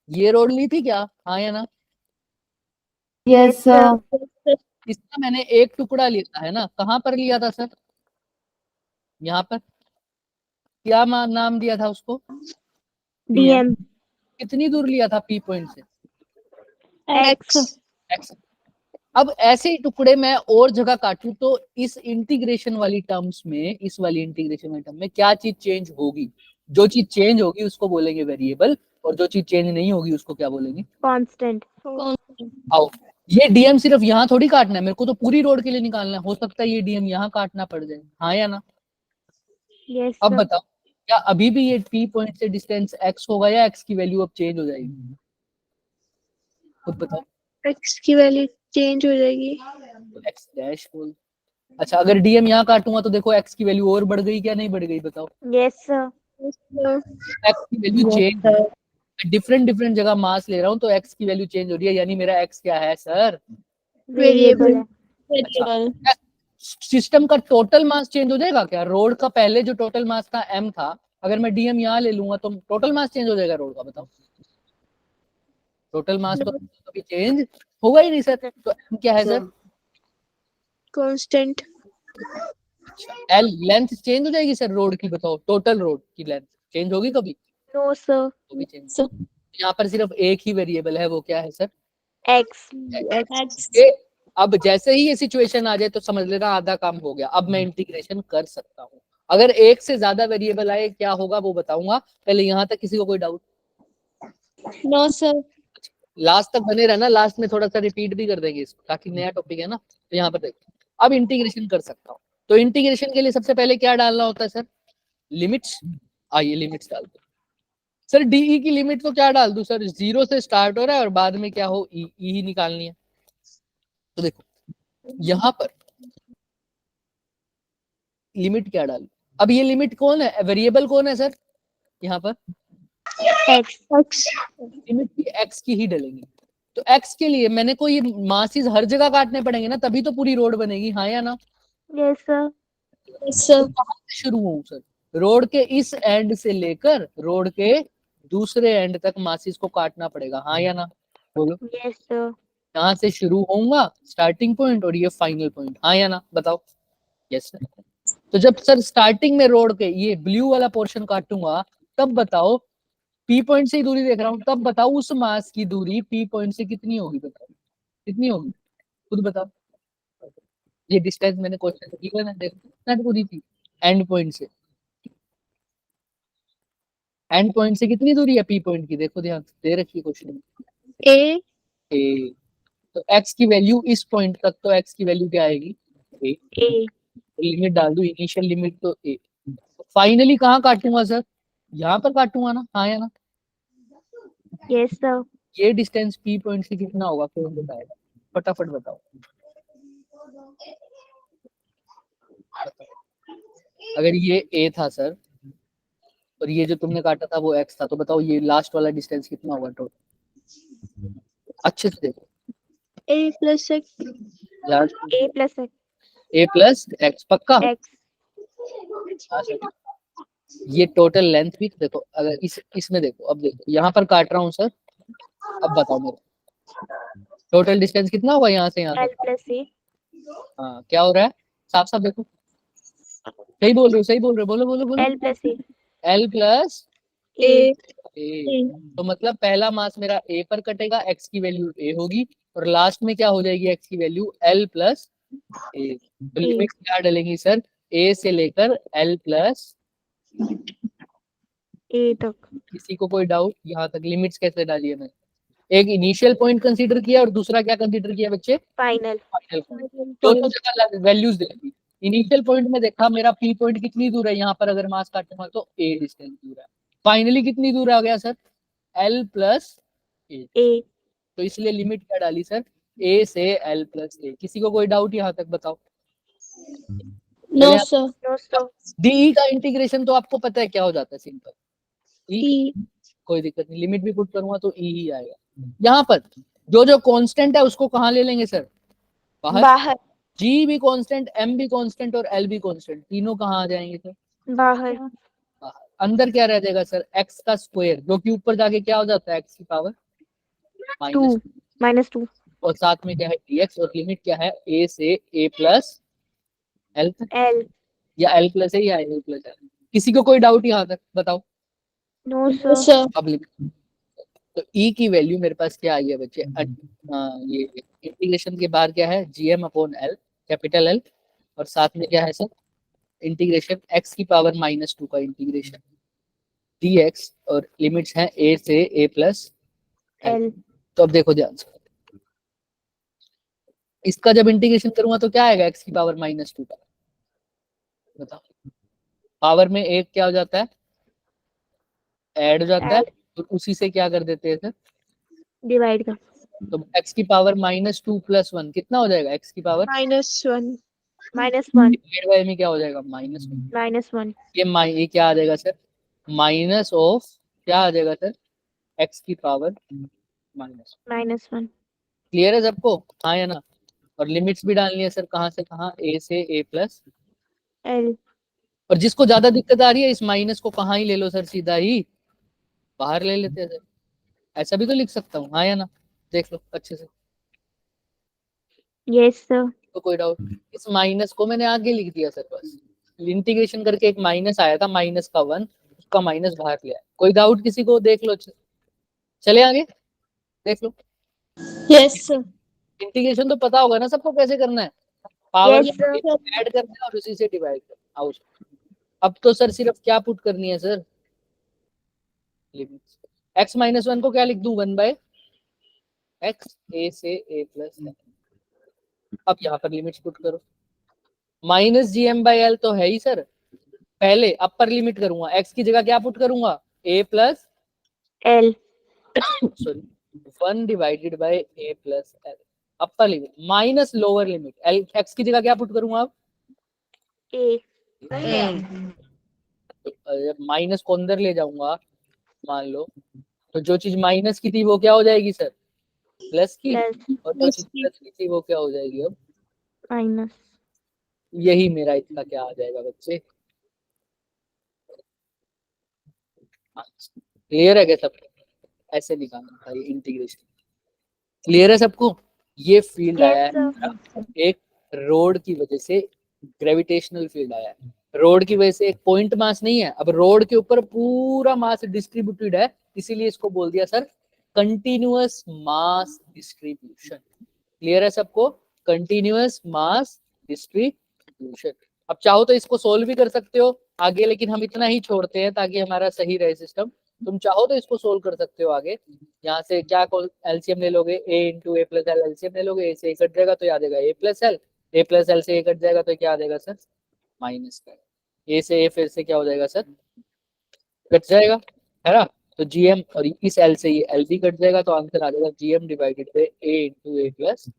ये रोड ली थी क्या, हाँ या ना?
Yes sir.
इसका मैंने एक टुकड़ा लिया है ना, कहाँ पर लिया था सर, यहाँ पर। क्या नाम दिया था उसको,
DM।
कितनी दूर लिया था पी पॉइंट से,
X.
एक्स। अब ऐसे ही टुकड़े मैं और जगह काटूं तो इस इंटीग्रेशन वाली टर्म्स में, इस वाली इंटीग्रेशन वाली टर्म में क्या चीज चेंज होगी, जो चीज चेंज होगी उसको बोलेंगे वेरिएबल, और जो चीज चेंज नहीं होगी उसको क्या बोलेंगे,
कांस्टेंट।
आओ। ये डीएम सिर्फ यहाँ थोड़ी काटना है, मेरे को तो पूरी रोड के लिए निकालना है। हो सकता है ये डीएम यहाँ काटना पड़ जाए, हाँ या ना?
यस
अब
सर।
बताओ, क्या अभी भी ये पी पॉइंट से डिस्टेंस एक्स होगा या एक्स की वैल्यू अब चेंज हो जाएगी, खुद बताओ।
X की वैल्यू चेंज हो जाएगी।
एक्स डैश बोल। अच्छा, अगर डीएम यहाँ काटूंगा तो देखो एक्स की वैल्यू और बढ़ गई क्या, नहीं बढ़ गई, बताओ।
Yes sir.
एक्स की वैल्यू चेंज, डिफरेंट डिफरेंट जगह मास ले रहा हूँ तो एक्स की वैल्यू चेंज हो रही है, यानी मेरा एक्स क्या है सर,
वेरिएबल है।
अच्छा। सिस्टम का टोटल मास चेंज हो जाएगा क्या, रोड का पहले जो टोटल मास था एम था, अगर मैं डीएम यहाँ ले लूंगा तो टोटल मास चेंज हो जाएगा रोड का, बताओ। टोटल मास तो कभी चेंज होगा ही नहीं सर। तो एम क्या है sir,
constant.
L length change हो जाएगी सर रोड की, बताओ। टोटल रोड की लेंथ चेंज होगी कभी,
नो सर।
तो भी चेंज। यहाँ पर सिर्फ एक ही वेरिएबल है, वो क्या है सर,
एक्स।
ये। अब जैसे ही ये सिचुएशन आ जाए तो समझ लेना आधा काम हो गया, अब मैं इंटीग्रेशन कर सकता हूँ। अगर एक से ज्यादा वेरिएबल आए क्या होगा वो बताऊंगा, पहले यहाँ तक किसी को कोई डाउट?
No sir.
लास्ट तक बने रहना, लास्ट में थोड़ा सा रिपीट भी कर देंगे इसको, ताकि नया टॉपिक है ना। तो यहाँ पर देखो, अब इंटीग्रेशन कर सकता हूँ। तो इंटीग्रेशन के लिए सबसे पहले क्या डालना होता है सर, लिमिट्स। आइए लिमिट्स डाल दो सर। डीई की लिमिट तो क्या डाल दूं सर, 0 से स्टार्ट हो रहा है और बाद में क्या हो, ई ही निकालनी है। तो देखो यहाँ पर लिमिट क्या डालू, अब ये लिमिट कौन है, वेरिएबल कौन है सर, यहाँ पर
एक्स।
लिमिट भी एक्स की ही डलेंगी। तो एक्स के लिए मैंने को ये मासेस हर जगह काटने पड़ेंगे ना, तभी तो पूरी रोड बनेगी, हाँ या ना?
Yes sir.
तो कहाँ से शुरू हूँ सर, रोड के इस एंड से लेकर रोड के दूसरे एंड तक मासेस को काटना पड़ेगा, हाँ या ना? बोलो।
Yes sir.
यहाँ से शुरू होऊंगा स्टार्टिंग पॉइंट, और ये फाइनल पॉइंट, हाँ या ना? बताओ। Yes sir. तो जब सर स्टार्टिंग में रोड के ये ब्लू वाला पोर्शन काटूंगा, तब बताओ, पी पॉइंट से ही दूरी देख रहा हूँ, तब बताओ उस मास की दूरी पी पॉइंट से कितनी होगी, बताओ कितनी होगी, खुद बताओ। ये डिस्टेंस मैंने क्वेश्चन से गिवन है, देखो कितना दूरी थी एंड पॉइंट से, एंड पॉइंट से कितनी दूरी है पी पॉइंट की, देखो ध्यान से दे रखी है क्वेश्चन में।
ए।
ए, तो एक्स की वैल्यू इस पॉइंट तक, तो एक्स की वैल्यू क्या आएगी, ए।
ए।
लिमिट डाल दू, इनिशियल लिमिट तो ए। फाइनली कहाँ काटूंगा सर, यहाँ पर काटूंगा ना, हाँ या ना?
Yes sir.
ये डिस्टेंस पी पॉइंट से कितना होगा, कौन बताएगा, फटाफट बताओ। अगर ये ए था सर और ये जो तुमने काटा था वो एक्स था, तो बताओ ये लास्ट वाला डिस्टेंस कितना होगा टोटल, अच्छे से देखो
ए प्लस एक्स।
यार।
ए प्लस
ए प्लस एक्स, पक्का?
एक्स।
हाँ सर। ये टोटल लेंथ भी देखो, अगर इसमें देखो, अब देखो यहाँ पर काट रहा हूँ सर, अब बताओ मेरे टोटल डिस्टेंस कितना होगा यहाँ से यहाँ
एल
तक।
प्लस ए।
हाँ क्या हो रहा है, साफ साफ देखो, सही बोल रहे हो, सही बोल रहे हो, बोलो बोलो बोलो।
एल प्लस ए।
एल प्लस
ए।
ए, तो मतलब पहला मास मेरा ए पर कटेगा, एक्स की वैल्यू ए होगी, और लास्ट में क्या हो जाएगी, एक्स की वैल्यू एल प्लस ए। तो लिमिट क्या डलेंगी सर, ए से लेकर एल प्लस
ए तक।
किसी को कोई डाउट यहाँ तक, लिमिट्स कैसे डाली है मैंने, एक इनिशियल पॉइंट कंसीडर किया और दूसरा क्या कंसीडर किया बच्चे,
Final.
Final point. दोनों जगह वैल्यूज देखी। इनिशियल पॉइंट में देखा मेरा पी पॉइंट कितनी दूर है, यहाँ पर अगर मास काटूंगा तो ए डिस्टेंस दूर है। फाइनली कितनी दूर आ गया sir, L plus A.
A.
तो इसलिए लिमिट क्या डाली सर, ए से एल प्लस ए। किसी को कोई डाउट यहाँ तक बताओ।
No,
चलिए,
sir.
No, sir.
डी का इंटीग्रेशन तो आपको पता है क्या हो जाता है, सिंपल ई।
E.
कोई दिक्कत नहीं, लिमिट भी पुट करूंगा तो ई ही आएगा। यहाँ पर जो जो कांस्टेंट है उसको कहाँ ले लेंगे सर, बाहर।
बाहर.
जी भी कांस्टेंट, एम भी कांस्टेंट और एल भी कांस्टेंट, तीनों कहाँ आ जाएंगे सर,
बाहर.
बाहर। अंदर क्या रह जाएगा सर, एक्स का स्क्वायर, जो कि ऊपर जाके क्या हो जाता है, एक्स की पावर
2. -2.
और साथ में क्या है dx, और लिमिट क्या है, a से a प्लस एल तक,
L.
या एल प्लस है या एल प्लस है। किसी को कोई डाउट यहाँ तक बताओ।
No,
No,
sir.
sir.
अब लिमिट, तो e की वैल्यू मेरे पास क्या आई है बच्चे, ये इंटीग्रेशन के बाहर क्या है, gm upon L, capital L, और साथ में क्या है सर, इंटीग्रेशन x की पावर -2 का इंटीग्रेशन dx, और लिमिट्स हैं a से a प्लस एल।
L.
तो अब देखो ध्यान से, इसका जब इंटीग्रेशन करूंगा तो क्या आएगा, x की पावर -2 का, बताओ। पावर में एक क्या हो जाता है, ऐड हो जाता है,
Add.
तो उसी से क्या कर देते हैं सर,
Divide का.
तो x की पावर -2 + 1 कितना हो जाएगा, x की पावर
-1.
-1.
डिवाइड बाय में क्या हो जाएगा, -1।
-1.
ये क्या आ जाएगा सर, माइनस ऑफ क्या आ जाएगा सर, x की पावर माइनस।
-1.
क्लियर है सबको, हाँ या ना। और लिमिट्स भी डालनी है सर, कहाँ से कहाँ, a से a प्लस।
L.
और जिसको ज्यादा दिक्कत आ रही है, इस माइनस को कहाँ ही ले लो सर, सीधा ही बाहर ले लेते हैं सर। ऐसा भी तो लिख सकता हूँ, हाँ या ना, देख लो अच्छे से।
Yes, sir.
तो कोई डाउट, इस माइनस को मैंने आगे लिख दिया सर, बस इंटीग्रेशन करके एक माइनस आया था, -1, उसका माइनस बाहर लिया। कोई डाउट किसी को, देख लो, चले आगे देख लो।
Yes, sir.
इंटीग्रेशन तो पता होगा ना सबको कैसे करना है, पावर
Yes, sir.
ऐड करना है और उसी से डिवाइड करना है। अब तो सर सिर्फ क्या पुट करनी है सर, लिमिट्स। x-1 को क्या लिख दूं, 1/x a से a प्लस। अब यहाँ पर लिमिट्स पुट करो, -gm/l तो है ही सर, पहले अपर लिमिट करूंगा, x की जगह क्या पुट करूंगा, a plus
L.
Sorry 1/a plus l, upper limit minus lower limit, l x की जगह क्या पुट करूंगा अब,
A.
जब माइनस को अंदर ले जाऊंगा मान लो, तो जो चीज माइनस की थी वो क्या हो जाएगी सर, प्लस की,
Plus.
और जो चीज प्लस की थी वो क्या हो जाएगी अब,
Minus.
यही मेरा इसका क्या आ जाएगा बच्चे। क्लियर है क्या सब, ऐसे निकालना था ये इंटीग्रेशन। क्लियर है सबको, ये फील्ड
Yes,
आया है
sir.
हमारा, एक रोड की वजह से ग्रेविटेशनल फील्ड आया है। रोड की वजह से एक पॉइंट मास नहीं है, अब रोड के ऊपर पूरा मास डिस्ट्रीब्यूटेड है, इसीलिए इसको बोल दिया sir continuous mass distribution. Clear है सबको, कंटिन्यूअस मास डिस्ट्रीब्यूशन। अब चाहो तो इसको सोल्व भी कर सकते हो आगे, लेकिन हम इतना ही छोड़ते हैं ताकि हमारा सही रहे सिस्टम। तुम चाहो तो इसको सोल्व कर सकते हो आगे, यहाँ से क्या एलसीएम ले लोगे, a into A plus L, LCM ले लोगे, a से a कट जाएगा तो याद आएगा a plus L, a plus L से a कट जाएगा तो क्या आ जाएगा सर, माइनस का, a से a फिर से क्या हो जाएगा सर, कट जाएगा, है ना। तो जीएम, और इस एल से ये एल भी कट जाएगा, तो आंसर आ जाएगा GM divided by a into A plus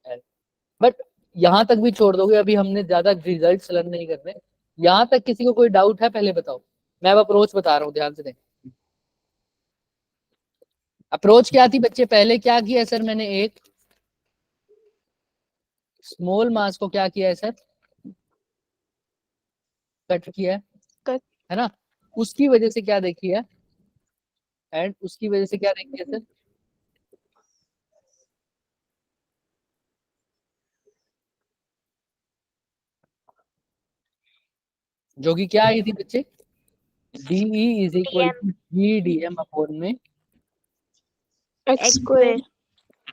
L. But यहाँ तक भी छोड़ दोगे, अभी हमने ज्यादा रिजल्ट लर्न नहीं करने। यहाँ तक किसी को कोई डाउट है, पहले बताओ। मैं अब अप्रोच बता रहा हूँ, ध्यान से दें। अप्रोच क्या थी बच्चे, पहले क्या किया है सर मैंने, एक स्मॉल मास को क्या किया है सर, कट किया है,
कट।
है ना। उसकी वजह से क्या देखी है, एंड उसकी वजह से क्या देखी है सर, जो कि क्या आई थी बच्चे, DE is equal to GDM upon में
X square.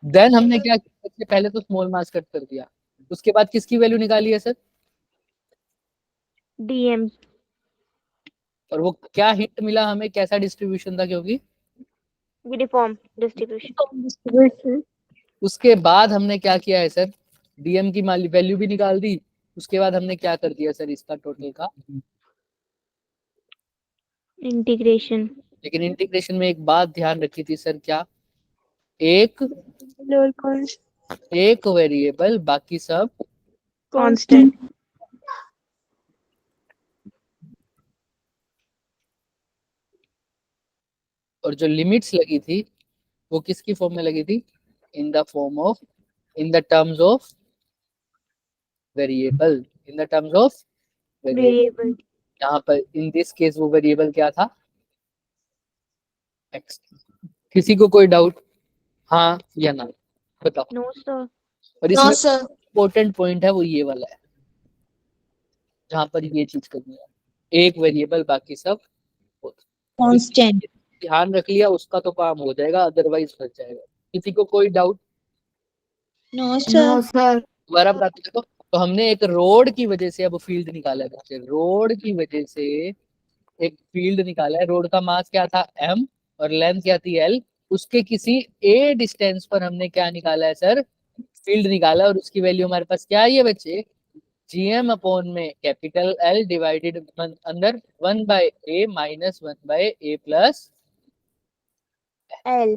देन हमने क्या किया बच्चे, पहले तो स्मॉल मास कट कर दिया, उसके बाद किसकी वैल्यू निकाली है सर,
DM.
और वो क्या हिंट मिला हमें, कैसा डिस्ट्रीब्यूशन था, क्योंकि
यूनिफॉर्म डिस्ट्रीब्यूशन।
Distribution.
उसके बाद हमने क्या किया है सर, डीएम की वैल्यू भी निकाल दी। उसके बाद हमने क्या कर दिया सर, इसका टोटल का।
इंटीग्रेशन।
लेकिन इंटीग्रेशन में एक बात ध्यान रखी थी सर, क्या, एक
Lower cons.
एक वेरिएबल बाकी सब
कांस्टेंट।
और जो लिमिट्स लगी थी वो किसकी फॉर्म में लगी थी, in the form of, in the terms of variable, in the terms of variable.
Variable.
यहाँ पर इन दिस केस वो वेरिएबल क्या था, x। किसी को कोई डाउट, हाँ या ना, बताओ।
No sir.
और इसमें इम्पोर्टेंट पॉइंट है वो ये वाला है, जहाँ पर ये चीज करनी है, एक वेरिएबल बाकी सब
Constant.
ध्यान रख लिया उसका तो काम हो जाएगा, अदरवाइज फंस जाएगा। किसी को कोई doubt?
No,
no
sir.
Sir.
दोबारा बताते देखो, तो हमने एक रोड की वजह से अब फील्ड निकाला है बच्चे, रोड की वजह से एक फील्ड निकाला है। रोड का मास क्या था m और लेंथ क्या थी l, उसके किसी a डिस्टेंस पर हमने क्या निकाला है सर, फील्ड निकाला। और उसकी वैल्यू हमारे पास क्या आई है बच्चे, gm अपॉन में कैपिटल L डिवाइडेड अंदर 1/a minus 1/a plus
L.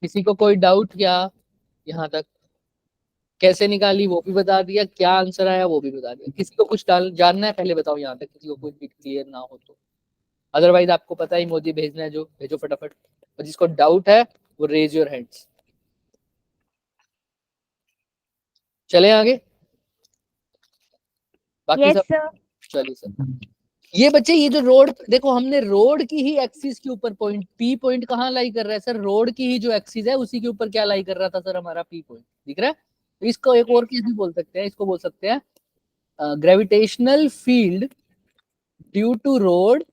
किसी को कोई डाउट क्या यहाँ तक? कैसे निकाली वो भी बता दिया, क्या आंसर आया वो भी बता दिया। किसी को कुछ जानना है पहले बताओ यहाँ तक, किसी को कोई क्लियर ना हो तो। अदरवाइज आपको पता ही मोदी भेजना है, जो भेजो फटाफट। और जिसको डाउट है वो रेज योर हैंड्स। चले आगे, बाकी
यस
सब
सर।
चलिए सर। ये बच्चे, ये जो रोड देखो, हमने रोड की ही एक्सिस के ऊपर पॉइंट, पी पॉइंट कहाँ लाई कर रहा है सर, रोड की ही जो एक्सिस है उसी के ऊपर क्या लाई कर रहा था सर, हमारा पी पॉइंट दिख रहा है। तो इसको एक और केस भी बोल सकते हैं, इसको बोल सकते हैं gravitational field due to rod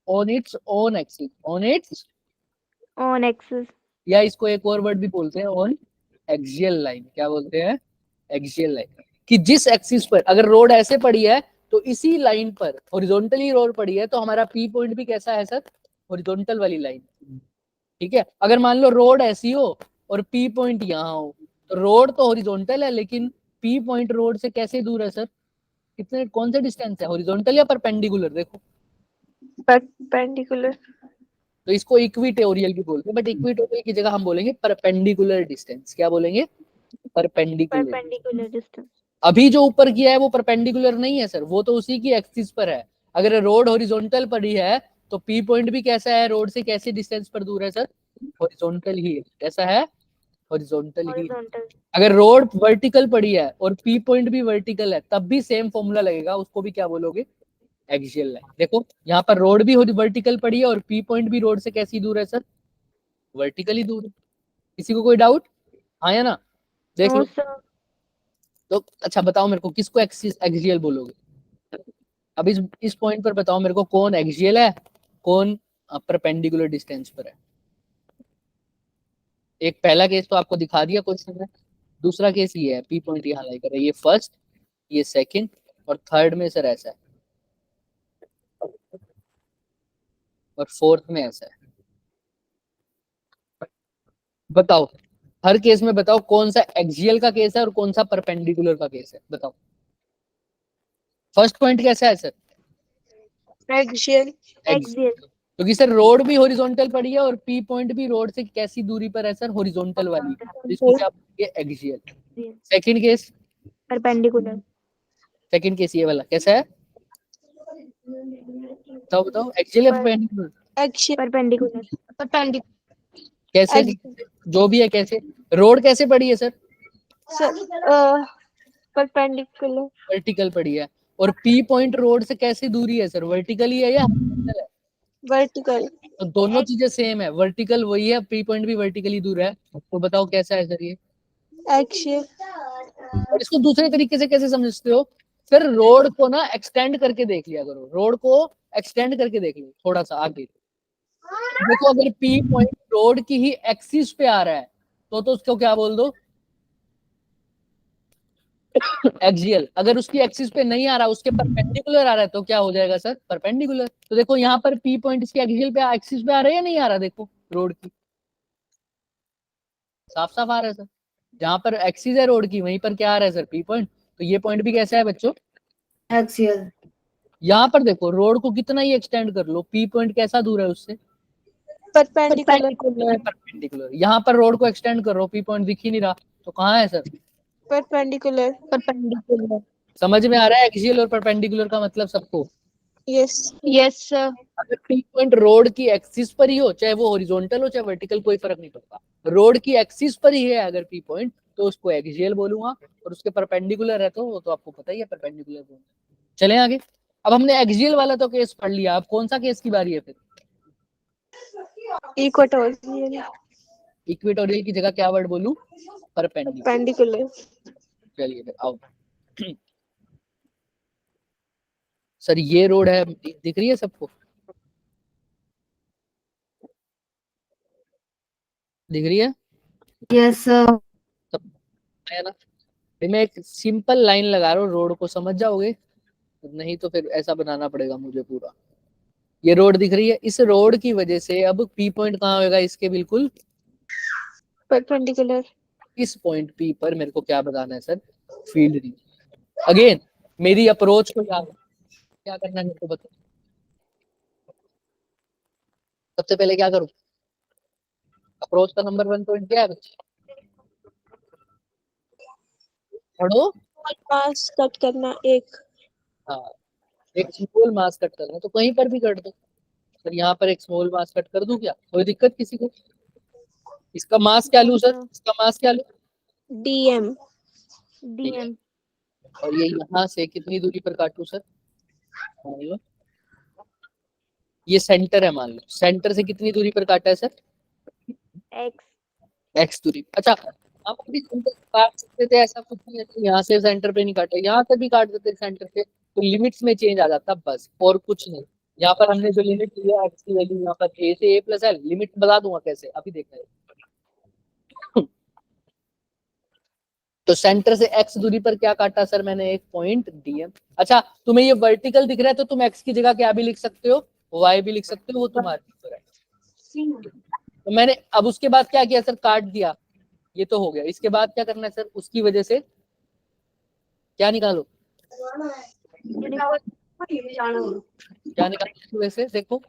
on its own axis, on its,
on axis.
या इसको एक और वर्ड भी बोलते हैं ऑन एक्सियल लाइन। क्या बोलते हैं, एक्सियल लाइन। कि जिस एक्सिस पर अगर रोड ऐसे पड़ी है तो इसी लाइन पर हॉरिजॉन्टली रोड पड़ी है, तो हमारा पी पॉइंट भी कैसा है सर, हॉरिजॉन्टल वाली लाइन। ठीक है, अगर मान लो रोड ऐसी हो और पी पॉइंट यहाँ हो, तो रोड तो हॉरिजॉन्टल है लेकिन पी पॉइंट रोड से कैसे दूर है सर, कितने, कौन से डिस्टेंस है, हॉरिजॉन्टल या परपेंडिकुलर? देखो,
Perpendicular.
तो इसको इक्विटोरियल भी बोलते हैं, बट इक्विटोरियल की जगह हम बोलेंगे परपेंडिकुलर डिस्टेंस। क्या बोलेंगे, परपेंडिकुलर।
Perpendicular distance.
अभी जो ऊपर किया है वो परपेंडिकुलर नहीं है सर, वो तो उसी की एक्सिस पर है। अगर रोड हॉरिजॉन्टल पड़ी है तो पी पॉइंट भी कैसा है, रोड से कैसे डिस्टेंस पर दूर है सर, हॉरिजॉन्टल ही है। कैसा है, हॉरिजॉन्टल ही।
हॉरिजॉन्टल।
अगर रोड वर्टिकल पड़ी है और पी पॉइंट भी वर्टिकल है तब भी सेम फॉर्मूला लगेगा, उसको भी क्या बोलोगे, एक्सियल लाइन। देखो यहाँ पर रोड भी वर्टिकल पड़ी है और पी पॉइंट भी रोड से कैसी दूर है सर, वर्टिकली दूर है। किसी को कोई डाउट, हाँ या ना? देख
नो
लो
सर।
तो। अच्छा बताओ मेरे को, किसको एक्सियल बोलोगे? अब इस पॉइंट पर बताओ मेरे को, कौन एक्सियल है, कौन परपेंडिकुलर डिस्टेंस पर है। एक पहला केस तो आपको दिखा दिया क्वेश्चन में, दूसरा केस ये है, पी पॉइंट यहाँ लाई कर रहा है, ये फर्स्ट, ये सेकंड, और थर्ड में सर ऐसा है, और फोर्थ में ऐसा है। बताओ हर केस में बताओ कौन सा एक्सियल का केस है और कौन सा परपेंडिकुलर का केस है, बताओ। फर्स्ट पॉइंट कैसा है सर,
Axial.
एक्सियल।
क्योंकि सर रोड भी हॉरिजॉन्टल पड़ी है और पी पॉइंट भी रोड से कैसी दूरी पर है सर, हॉरिजॉन्टल वाली। तो इसको क्या बोलेंगे, axial. Second case,
perpendicular.
Second case ये वाला कैसा है, बताओ बताओ, एक्सियल या परपेंडिकुलर?
Axial.
परपेंडिकुलर।
Perpendicular.
कैसे, जो भी है कैसे, रोड कैसे पड़ी है सर,
Perpendicular.
वर्टिकल पड़ी है। और पी पॉइंट रोड से कैसी दूरी है सर, वर्टिकली है या horizontal है?
Vertical.
तो दोनों चीजें सेम है, वर्टिकल वही है, पी पॉइंट भी वर्टिकली दूर है। तो बताओ कैसा है सर ये।
Axial.
और इसको दूसरे तरीके से कैसे समझते हो, फिर रोड को ना एक्सटेंड करके देख लिया करो, रोड को एक्सटेंड करके देख लो थोड़ा सा आगे। देखो अगर पी पॉइंट रोड की ही एक्सिस पे आ रहा है तो उसको क्या बोल दो, एक्सियल, अगर उसकी एक्सिस पे नहीं आ रहा, उसके परपेंडिकुलर आ रहा है तो क्या हो जाएगा सर? परपेंडिकुलर। तो देखो यहाँ पर पी पॉइंट इसके एक्सियल पे एक्सिस पे आ रहा है या नहीं आ रहा? देखो रोड की साफ साफ आ रहा है सर। जहां पर एक्सिस है रोड की वहीं पर क्या आ रहा है सर? P point. तो ये पॉइंट भी कैसा है बच्चों?
एक्सियल।
यहाँ पर देखो रोड को कितना ही एक्सटेंड कर लो, पी पॉइंट कैसा दूर है उससे?
परपेंडिकुलर।
परपेंडिकुलर। यहाँ पर रोड को एक्सटेंड करो, पी पॉइंट दिख ही नहीं रहा, तो कहाँ है सर?
परपेंडिकुलर।
परपेंडिकुलर।
समझ में आ रहा है एक्सियल और परपेंडिकुलर का मतलब सबको?
यस।
Yes sir.
अगर पी पॉइंट रोड की एक्सिस पर ही हो, चाहे वो हॉरिजॉन्टल हो चाहे वर्टिकल, कोई फर्क नहीं पड़ता, रोड की एक्सिस पर ही है अगर पी पॉइंट, तो उसको एक्सियल बोलूंगा, और उसके परपेंडिकुलर है तो वो तो आपको पता ही है परपेंडिकुलर बोलूंगा। चलें आगे। अब हमने एक्सियल वाला तो केस पढ़ लिया, अब कौन सा केस की बारी है फिर?
इक्वेटोरियल।
इक्वेटोरियल की जगह क्या वर्ड बोलूं? परपेंडिकुलर।
परपेंडिकुलर।
चलिए फिर आओ। सर ये रोड है, दिख रही है सबको? दिख रही है?
Yes sir.
है ना? फिर मैं एक सिंपल लाइन लगा रहा हूँ, रोड को समझ जाओगे, नहीं तो फिर ऐसा बनाना पड़ेगा मुझे पूरा। ये रोड दिख रही है, इस रोड की वजह से अब पी पॉइंट कहाँ होगा इसके? बिल्कुल
परपेंडिकुलर।
इस पॉइंट पी पर मेरे को क्या बताना है सर? फील्ड दी। अगेन मेरी अप्रोच को क्या करना है मेरे को बताओ। सबसे पहले क्या करूं? अप्रोच का नंबर 1 पॉइंट क्या है बच्चे? पढ़ो।
मास कट करना एक।
हाँ, एक स्मॉल मास कट करना, तो कहीं पर भी कट दो। सर यहाँ पर एक स्मॉल मास कट कर दूं क्या? कोई दिक्कत किसी को? इसका मास क्या लूं सर? इसका मास क्या लूं?
डीएम।
डीएम।
और ये यहाँ से कितनी दूरी पर काटूं सर? मान लो ये सेंटर है, मान लो सेंटर से कितनी दूरी पर काटा है सर?
एक्स।
एक्स दूरी। अच्छा, आप भी सेंटर से काट सकते थे, ऐसा कुछ नहीं है कि यहाँ से सेंटर पे नहीं काटा, यहाँ से भी काट देते सेंटर से, तो लिमिट्स में चेंज आ जाता बस, और कुछ नहीं। यहाँ पर हमने जो लिमिट लिया एक्स की वैल्यू, यहाँ पर ए से ए प्लस एल, लिमिट बता दूंगा कैसे, अभी देखना है। तो सेंटर से एक्स दूरी पर क्या काटा सर मैंने? एक पॉइंट डीएम। अच्छा, तुम्हें ये वर्टिकल दिख रहा है तो तुम एक्स की जगह क्या भी लिख सकते हो? वाई भी लिख सकते हो, वो तुम्हारे ऊपर है। तो मैंने अब उसके बाद क्या किया सर? काट दिया, ये तो हो गया। इसके बाद क्या करना है सर? उसकी वजह से क्या निकालो? क्या निकालो उसकी वजह से? देखो,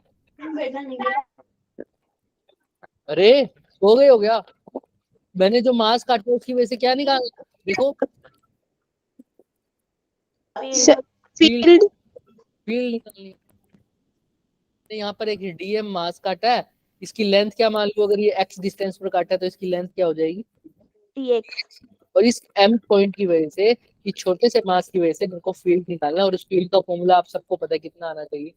अरे हो गए हो गया। मैंने जो मास काटा उसकी वजह से क्या निकालना? देखो,
फील्ड।
फील्ड निकालनी। यहाँ पर एक डीएम मास काटा है, इसकी लेंथ क्या मान लो? अगर ये एक्स डिस्टेंस पर काटा है तो इसकी लेंथ क्या हो जाएगी?
टीएक्स।
और इस एम पॉइंट की वजह से, इस छोटे से मास की वजह से मेरे को फील्ड निकालना है, और उस फील्ड का फॉर्मूला आप सबको पता है कितना आना चाहिए?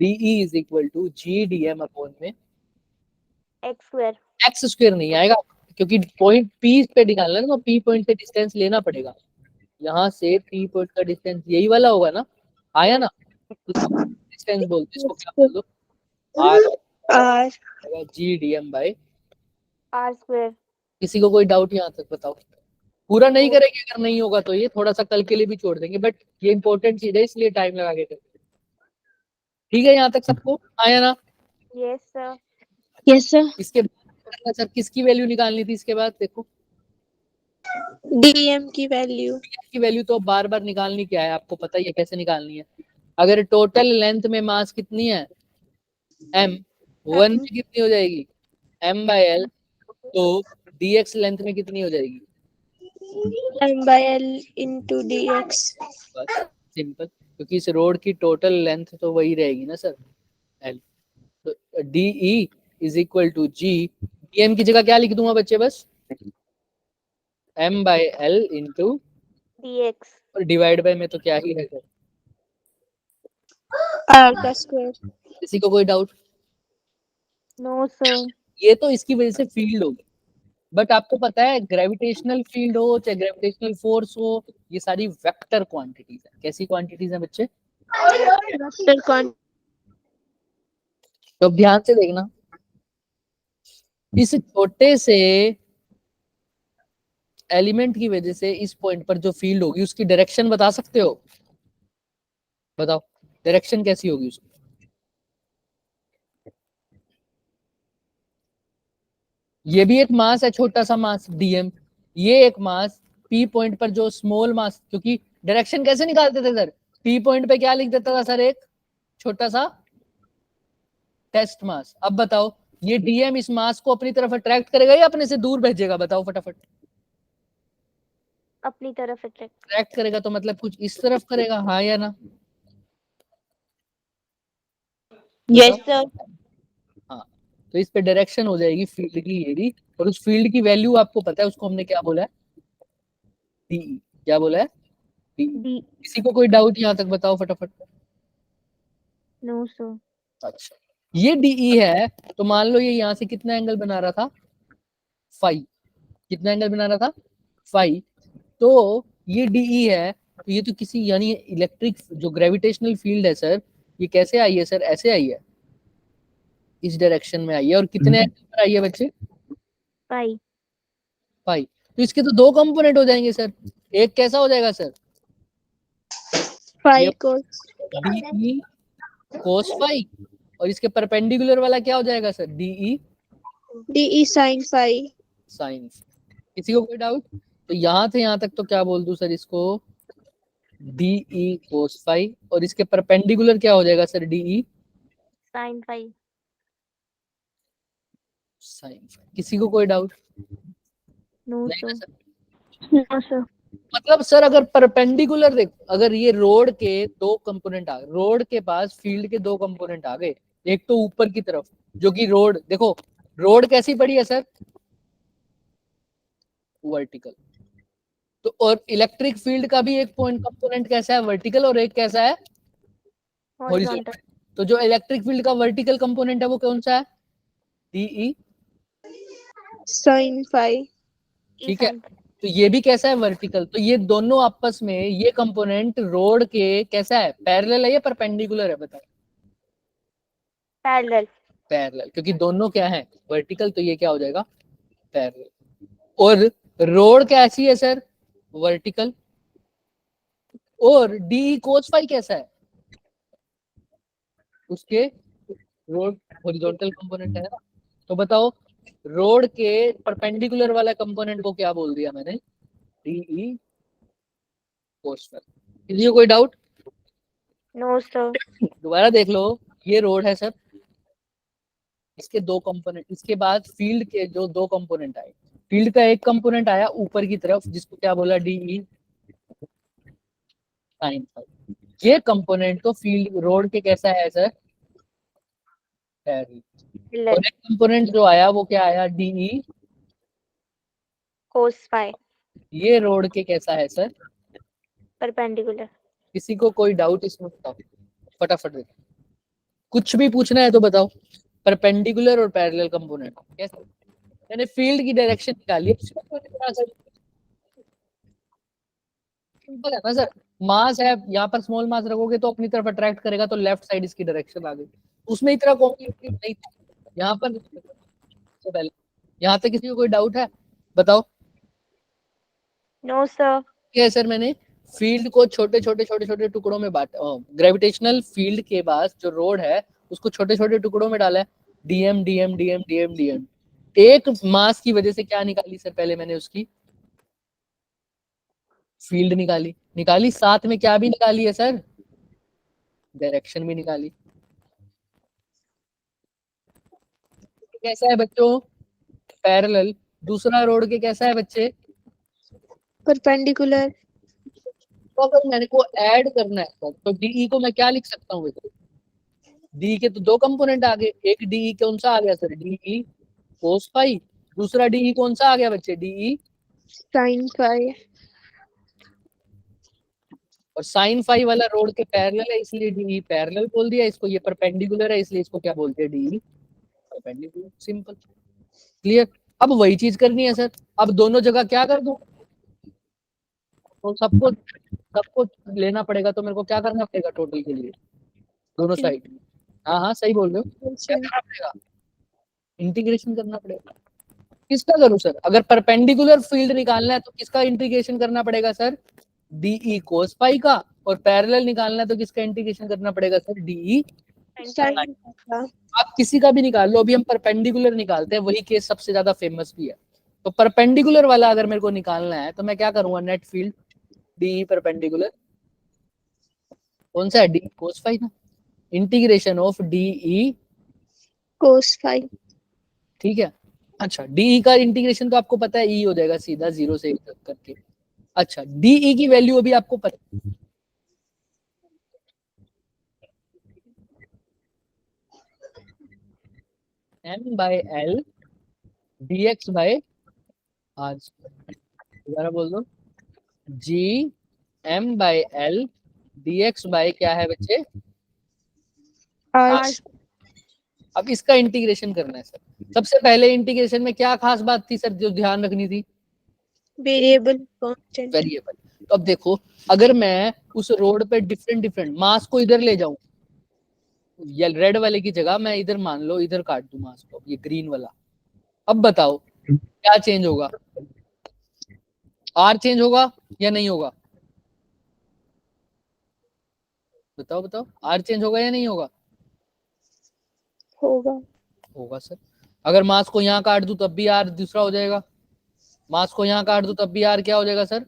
DE is equal to G D M upon में
एक्स स्क्वायर।
एक्स स्क्वायर नहीं आएगा, क्योंकि पॉइंट पी पे निकालना है, तो पी पॉइंट से डिस्टेंस लेना पड़ेगा। यहाँ से पी पॉइंट का डिस्टेंस यही वाला होगा ना? आया ना? डिस्टेंस बोलते इसको, क्या बोल दो? R G D M by
R square.
किसी को कोई डाउट यहाँ तक? बताओ। पूरा नहीं करेंगे, अगर नहीं होगा तो ये थोड़ा सा कल के लिए भी छोड़ देंगे, बट ये इंपॉर्टेंट चीज है इसलिए टाइम लगा के करेंगे। ठीक है, यहाँ तक सबको आया ना?
Yes sir.
Yes sir.
इसके बाद सर किसकी वैल्यू निकालनी थी? इसके बाद देखो,
डीएम की वैल्यू।
की वैल्यू तो बार बार निकालनी क्या है, आपको पता ही है कैसे निकालनी है। अगर टोटल लेंथ में मास कितनी है? m, 1 में कितनी हो जाएगी? m by l। तो dx लेंथ में कितनी हो जाएगी?
m by l into dx।
बस सिंपल, क्योंकि इस रोड की टोटल लेंथ तो वही रहेगी ना सर, l। तो de is equal to g, dm की जगह क्या लिख दूंगा बच्चे? बस m by l into,
TX.
और डिवाइड बाय में तो क्या ही है सर?
r का स्क्वायर।
किसी को कोई डाउट?
No sir.
ये तो इसकी वजह से फील्ड होगी, बट आपको पता है ग्रेविटेशनल फील्ड हो चाहे ग्रेविटेशनल फोर्स हो, ये सारी वेक्टर क्वांटिटीज है। कैसी क्वांटिटीज हैं बच्चे?
Vector quantity.
तो ध्यान से देखना, इस छोटे से एलिमेंट की वजह से इस पॉइंट पर जो फील्ड होगी उसकी डायरेक्शन बता सकते हो? बताओ डायरेक्शन कैसी होगी उसकी? ये भी एक मास है, छोटा सा मास डीएम, ये एक मास पी पॉइंट पर जो स्मॉल मास, क्योंकि डायरेक्शन कैसे निकालते थे सर? पी पॉइंट पे क्या लिख देता था सर? एक छोटा सा टेस्ट मास। अब बताओ ये डीएम इस मास को अपनी तरफ अट्रैक्ट करेगा या अपने से दूर भेजेगा? बताओ फटाफट।
अपनी तरफ अट्रैक्ट।
अट्रैक्ट करेगा तो मतलब कुछ इस तरफ करेगा, हाँ या ना?
Yes sir.
हाँ, तो इस पे डायरेक्शन हो जाएगी फील्ड की ये भी, और उस फील्ड की वैल्यू आपको पता है, उसको हमने क्या बोला है? डीई। क्या बोला है? डीई।
डी।
किसी को कोई डाउट यहाँ तक? बताओ फटाफट।
No sir.
अच्छा, ये डीई है तो मान लो ये यहाँ से कितना एंगल बना रहा था? फाइव। कितना एंगल बना रहा था? फाइव। तो ये डीई है, तो ये तो किसी यानी इलेक्ट्रिक जो ग्रेविटेशनल फील्ड है सर, ये कैसे आई है सर? ऐसे आई है, इस डायरेक्शन में आई है। और कितने एंगल पर आई है बच्चे?
फाइव।
फाइव। तो इसके तो दो कंपोनेंट हो जाएंगे सर। एक कैसा हो जाएगा sir?
5 cos
DE cos five, और इसके परपेंडिकुलर वाला क्या हो जाएगा sir? DE
DE sin phi.
Sine. किसी को कोई डाउट? तो यहाँ से यहाँ तक तो क्या बोल दूं सर इसको? डीई कोस फाइव, और इसके परपेंडिकुलर क्या हो जाएगा sir? DE
sine five.
Sine. किसी को कोई डाउट?
नो
नहीं ना
सर।
सर?
No, sir.
मतलब सर अगर परपेंडिकुलर देख, अगर ये रोड के दो कंपोनेंट आ गए, रोड के पास फील्ड के दो कंपोनेंट आ गए, एक तो ऊपर की तरफ जो कि रोड, देखो रोड कैसी पड़ी है सर? वर्टिकल। तो और इलेक्ट्रिक फील्ड का भी एक पॉइंट कंपोनेंट कैसा है? वर्टिकल, और एक कैसा है? हॉरिजॉन्टल।
हॉरिजॉन्टल।
तो जो इलेक्ट्रिक फील्ड का वर्टिकल कंपोनेंट है वो कौन सा है? डीई।
Sin phi.
ठीक है, तो ये भी कैसा है? वर्टिकल। तो ये दोनों आपस में, ये कंपोनेंट रोड के कैसा है? पैरेलल है या परपेंडिकुलर है? बताओ।
पैरेलल।
पैरेलल, क्योंकि दोनों क्या है? वर्टिकल, तो ये क्या हो जाएगा? पैरेलल। और रोड कैसी है सर? वर्टिकल। और डी कोस फाई कैसा है? उसके रोड हॉरिजॉन्टल कंपोनेंट है ना। तो बताओ रोड के परपेंडिकुलर वाला कंपोनेंट को क्या बोल दिया मैंने? DE cos phi. किसी को कोई डाउट?
No sir.
दोबारा देख लो, ये रोड है सर, इसके दो कंपोनेंट, इसके बाद फील्ड के जो दो कंपोनेंट आए, फील्ड का एक कंपोनेंट आया ऊपर की तरफ जिसको क्या बोला? DE sine phi. ये कंपोनेंट तो फील्ड रोड के कैसा है सर? पैरेलल। और एक कंपोनेंट जो आया वो क्या आया? DE
cos phi.
ये रोड के कैसा है सर?
परपेंडिकुलर।
किसी को कोई डाउट इसमें? बताओ फटाफट देखो, कुछ भी पूछना है तो बताओ। परपेंडिकुलर और पैरेलल कंपोनेंट कैसे? मैंने फील्ड की डायरेक्शन निकाली है, सिंपल है ना सर। मास है, यहाँ पर स्मॉल मास रखोगे तो अपनी तरफ अट्रैक्ट करेगा, तो लेफ्ट साइड इसकी डायरेक्शन आ गई। उसमें इतना कॉम्प्लिकेटेड नहीं था यहाँ पर। सबसे पहले यहाँ तक किसी को कोई डाउट है? बताओ।
No sir.
क्या है सर? मैंने फील्ड को छोटे छोटे छोटे छोटे टुकड़ों में बांटा, ग्रेविटेशनल फील्ड के पास जो रोड है उसको छोटे छोटे टुकड़ों में डाला है। DM DM DM DM DM. एक मास की वजह से क्या निकाली सर? पहले मैंने उसकी फील्ड निकाली, निकाली साथ में क्या भी निकाली है सर? डायरेक्शन भी निकाली। कैसा है बच्चों? पैरेलल। दूसरा रोड के कैसा है बच्चे?
Perpendicular.
तो अगर मैंने को ऐड करना है सर, तो डीई को मैं क्या लिख सकता हूँ? डी के तो दो कंपोनेंट आ गए, एक डीई कौन सा आ गया सर? DE cos phi. दूसरा डीई कौन सा आ गया बच्चे? डीई
Sin phi.
और साइन फाई वाला रोड के पैरेलल है इसलिए डीई पैरेलल बोल दिया इसको। ये परपेंडिकुलर है इसलिए इसको क्या बोलते हैं? DE perpendicular. Simple, clear. अब वही चीज करनी है सर। अब दोनों जगह क्या कर दूं? तो सबको सबको लेना पड़ेगा, तो मेरे को क्या करना पड़ेगा टोटल के लिए? दोनों साइड। हाँ हाँ सही बोल रहे हो। क्या करना पड़ेगा? इंटीग्रेशन करना पड़ेगा। किसका करूं सर? अगर परपेंडिकुलर फील्ड निकालना है तो किसका इंटीग्रेशन करना पड़ेगा सर? डीई कोस फाई का। और पैरेलल निकालना है तो किसका इंटीग्रेशन करना पड़ेगा सर? डीई।
साइन का।
आप किसी का भी निकाल लो, अभी हम परपेंडिकुलर निकालते हैं, वही केस सबसे ज्यादा फेमस भी है। तो परपेंडिकुलर वाला अगर मेरे को निकालना है तो मैं क्या करूंगा? नेट फील्ड डीई परपेंडिकुलर कौन सा है? डी कोस फाई ना। Integration of DE
cos five.
ठीक है। अच्छा डीई का इंटीग्रेशन तो आपको पता है ई हो जाएगा सीधा 0 से 1 तक करके। अच्छा डीई की वैल्यू अभी आपको पता M by L D X by R. दोबारा बोल दो। G M by L D X by क्या है बच्चे?
आर।
अब इसका इंटीग्रेशन करना है सर। सबसे पहले इंटीग्रेशन में क्या खास बात थी सर जो ध्यान रखनी थी?
Variable constant.
वेरिएबल। तो अब देखो, अगर मैं उस रोड पे डिफरेंट डिफरेंट मास को इधर ले जाऊं, या रेड वाले की जगह मैं इधर मान लो इधर काट दूं मास को, ये ग्रीन वाला, अब बताओ क्या चेंज होगा? आर चेंज होगा या नहीं होगा? बताओ बताओ, आर चेंज होगा या नहीं होगा?
होगा।
होगा सर। अगर मास को यहाँ काट दूं तब भी आर दूसरा हो जाएगा, मास को यहाँ काट दूं तब भी आर क्या हो जाएगा सर?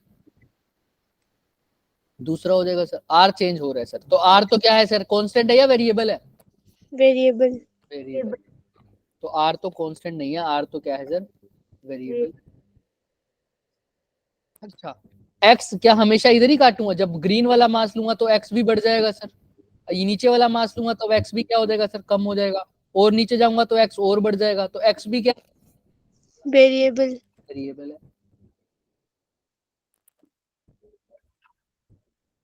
दूसरा हो जाएगा सर। आर चेंज हो रहा है सर। तो आर तो क्या है सर? कांस्टेंट है या वेरिएबल है?
वेरिएबल।
वेरिएबल। तो आर तो कांस्टेंट नहीं है, आर तो क्या है सर? वेरिएबल। अच्छा एक्स क्या हमेशा इधर ही काटूंगा? जब ग्रीन वाला मास लूंगा तो एक्स भी बढ़ जाएगा सर। ये नीचे वाला मास लूंगा तो एक्स भी क्या हो जाएगा सर? कम हो जाएगा। और नीचे जाऊंगा तो एक्स और बढ़ जाएगा। तो एक्स भी क्या?
वेरिएबल।
वेरिएबल है।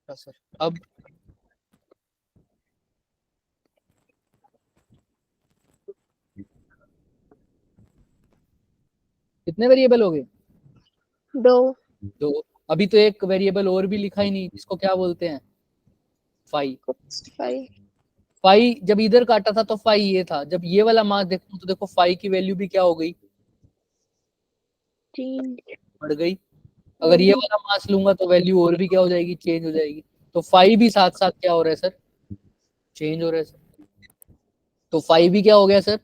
सर अब कितने वेरिएबल हो गए?
दो।
दो। अभी तो एक वेरिएबल और भी लिखा ही नहीं, जिसको क्या बोलते हैं? फाई।
फाइव।
फाई जब इधर काटा था तो फाई ये था, जब ये वाला मास देखता हूं तो देखो फाई की वैल्यू भी क्या हो गई?
3।
बढ़ गई। अगर ये वाला मास लूंगा तो वैल्यू और भी क्या हो जाएगी? चेंज हो जाएगी। तो फाई भी साथ साथ क्या हो रहा है सर? चेंज हो रहा है सर। तो फाई भी क्या हो गया सर?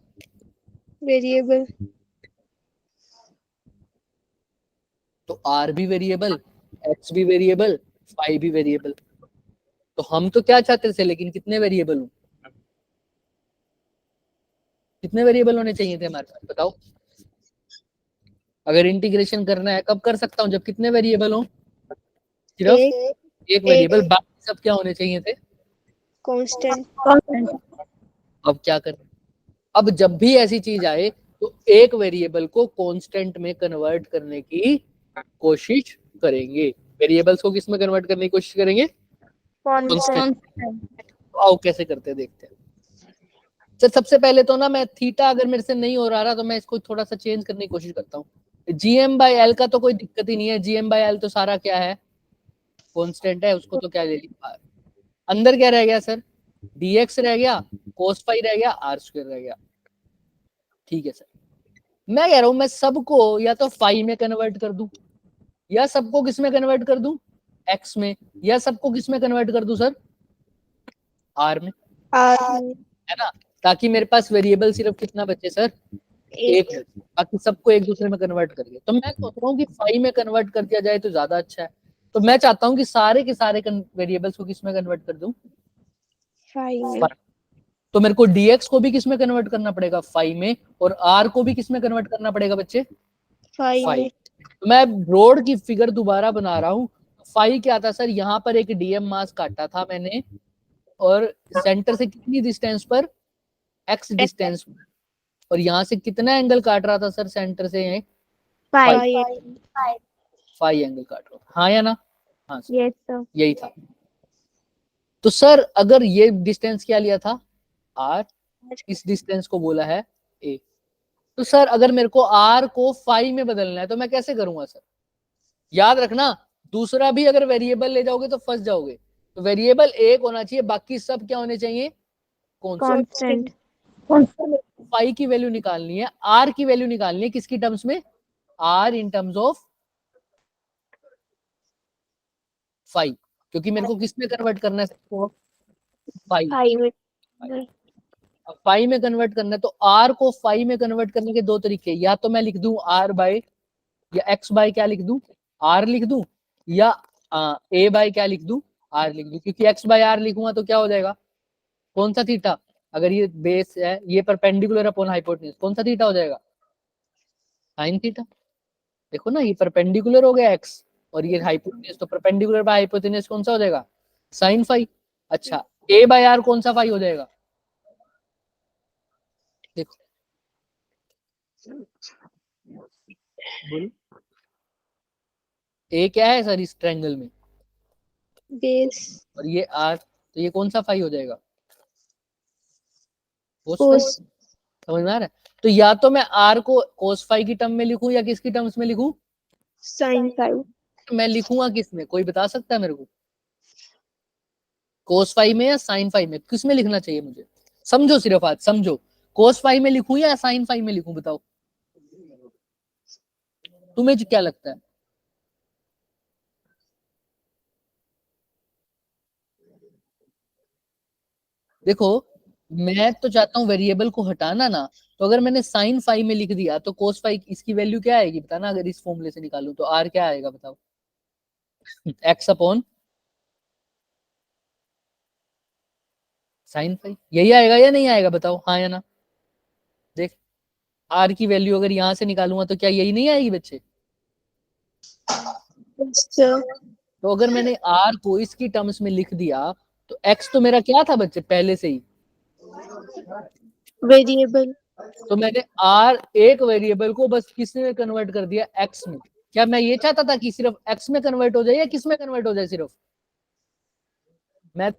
वेरिएबल।
तो आर भी वेरिएबल, एक्स भी वेरिएबल, फाई भी वेरिएबल। तो हम तो क्या चाहते थे, लेकिन कितने वेरिएबल हो? कितने वेरिएबल होने चाहिए थे हमारे पास? बताओ। अगर इंटीग्रेशन करना है कब कर सकता हूँ? जब कितने वेरिएबल हो? सिर्फ एक वेरिएबल, बाकी सब क्या होने चाहिए थे?
कांस्टेंट।
अब क्या करें? अब जब भी ऐसी चीज आए तो एक वेरिएबल को कांस्टेंट में कन्वर्ट करने की कोशिश करेंगे। वेरिएबल्स को किस में कन्वर्ट करने की कोशिश करेंगे?
कांस्टेंट।
तो आओ कैसे करते हैं देखते हैं। तो सबसे पहले तो ना मैं थीटा अगर मेरे से नहीं हो रहा तो मैं इसको थोड़ा सा चेंज करने की कोशिश करता हूँ। जीएम बाय एल का तो कोई दिक्कत ही नहीं है। जीएम बाय एल तो सारा क्या है? कांस्टेंट है, उसको तो क्या ले लिया। अंदर क्या रह गया सर? डीएक्स रह गया, कोस फाई रह गया, आर स्क्वायर रह गया। ठीक है सर। मैं कह रहा हूं मैं सबको या तो फाई में कन्वर्ट कर दूं, या सबको किस में कन्वर्ट कर दूं? एक्स में। या सबको किस में कन्वर्ट कर दूं सर? आर में।
आर।
है ना? ताकि मेरे पास वेरिएबल सिर्फ कितना बचे सर? एक बचे। बाकी सबको एक दूसरे में कन्वर्ट करिए। तो मैं सोच रहा हूँ कि फाई में कन्वर्ट कर दिया जाए तो ज्यादा अच्छा है। तो मैं चाहता हूँ कि सारे के सारे वेरिएबल्स को किस में कन्वर्ट कर दूं?
फाइव।
तो मेरे को डीएक्स को भी किस में कन्वर्ट करना पड़ेगा? फाई में। और आर को भी किस में कन्वर्ट करना पड़ेगा बच्चे?
फाइव।
तो मैं रोड की फिगर दोबारा बना रहा हूँ। फाई क्या था सर? यहाँ पर एक डीएम मास काटा था मैंने, और सेंटर से कितनी डिस्टेंस पर? X distance. और यहाँ से कितना एंगल काट रहा था सर सेंटर से?
फाइव।
फाई एंगल काट रहा था। हाँ या ना? हाँ सर,
यस सर।
यही था। तो सर अगर ये डिस्टेंस क्या लिया था? आर। इस डिस्टेंस को बोला है ए। तो सर अगर मेरे को आर को फाई में बदलना है तो मैं कैसे करूंगा सर? याद रखना, दूसरा भी अगर वेरिएबल ले जाओगे तो फंस जाओगे। तो वेरिएबल एक होना चाहिए, बाकी सब क्या होने चाहिए? कांस्टेंट।
कांस्टेंट।
फाई की वैल्यू निकालनी है, आर की वैल्यू निकालनी है, किसकी टर्म्स में, R in terms of phi, क्योंकि मेरे को किस में कन्वर्ट करना है, फाई।
फाइव में
अब फाई में कन्वर्ट करना है, तो आर को फाई में कन्वर्ट करने के दो तरीके, या तो मैं लिख दूं आर बाय, या एक्स बाय क्या लिख दूं, आर लिख दूं, या ए बाय क्या लिख दूं, आर लिख दूं, क्योंकि एक्स बाय आर लिखूंगा तो क्या हो जाएगा, कौन सा थीटा, अगर ये बेस है, ये परपेंडिकुलर अपॉन हाइपोटेन्यूज, कौन सा थीटा हो जाएगा, साइन थीटा। देखो ना, ये परपेंडिकुलर हो गया एक्स, और ये हाइपोटेन्यूज, तो परपेंडिकुलर बाय हाइपोटेन्यूज कौन सा हो जाएगा, साइन फाई। अच्छा, ए बाय आर कौन सा फाई हो जाएगा, देखो बोलो, ए क्या है सर इस ट्रायंगल में,
बेस
और ये आर, तो ये कौन सा फाई हो जाएगा, कोस
कोस
फाई। समझ में आ रहा है, तो या तो मैं आर को कोस फाई की टर्म में लिखूं, या किसकी टर्म्स में लिखूं,
साइन फाइव
मैं लिखूंगा किस में, कोई बता सकता है मेरे को, कोस फाई में या साइन फाई में, किस में लिखना चाहिए मुझे, समझो सिर्फ आज समझो, कोस फाई में लिखूं या साइन फाई में लिखूं, बताओ तुम्हें क्या लगता है। देखो, मैं तो चाहता हूं वेरिएबल को हटाना ना, तो अगर मैंने साइन फाई में लिख दिया तो कोस फाई इसकी वैल्यू क्या आएगी बताना, अगर इस फॉर्मूले से निकालूं तो आर क्या आएगा बताओ, एक्स अपॉन साइन फाई, यही आएगा या नहीं आएगा बताओ, हाँ या ना। देख, आर की वैल्यू अगर यहां से निकालूंगा तो क्या यही नहीं आएगी बच्चे, तो अगर मैंने आर को इसकी टर्म्स में लिख दिया, तो एक्स तो मेरा क्या था बच्चे पहले से ही,
वेरिएबल
तो मैंने आर एक वेरिएबल को बस किस में कन्वर्ट कर दिया, एक्स में। क्या मैं ये चाहता था कि सिर्फ एक्स में कन्वर्ट हो जाए, या किस में कन्वर्ट हो जाए सिर्फ, मैं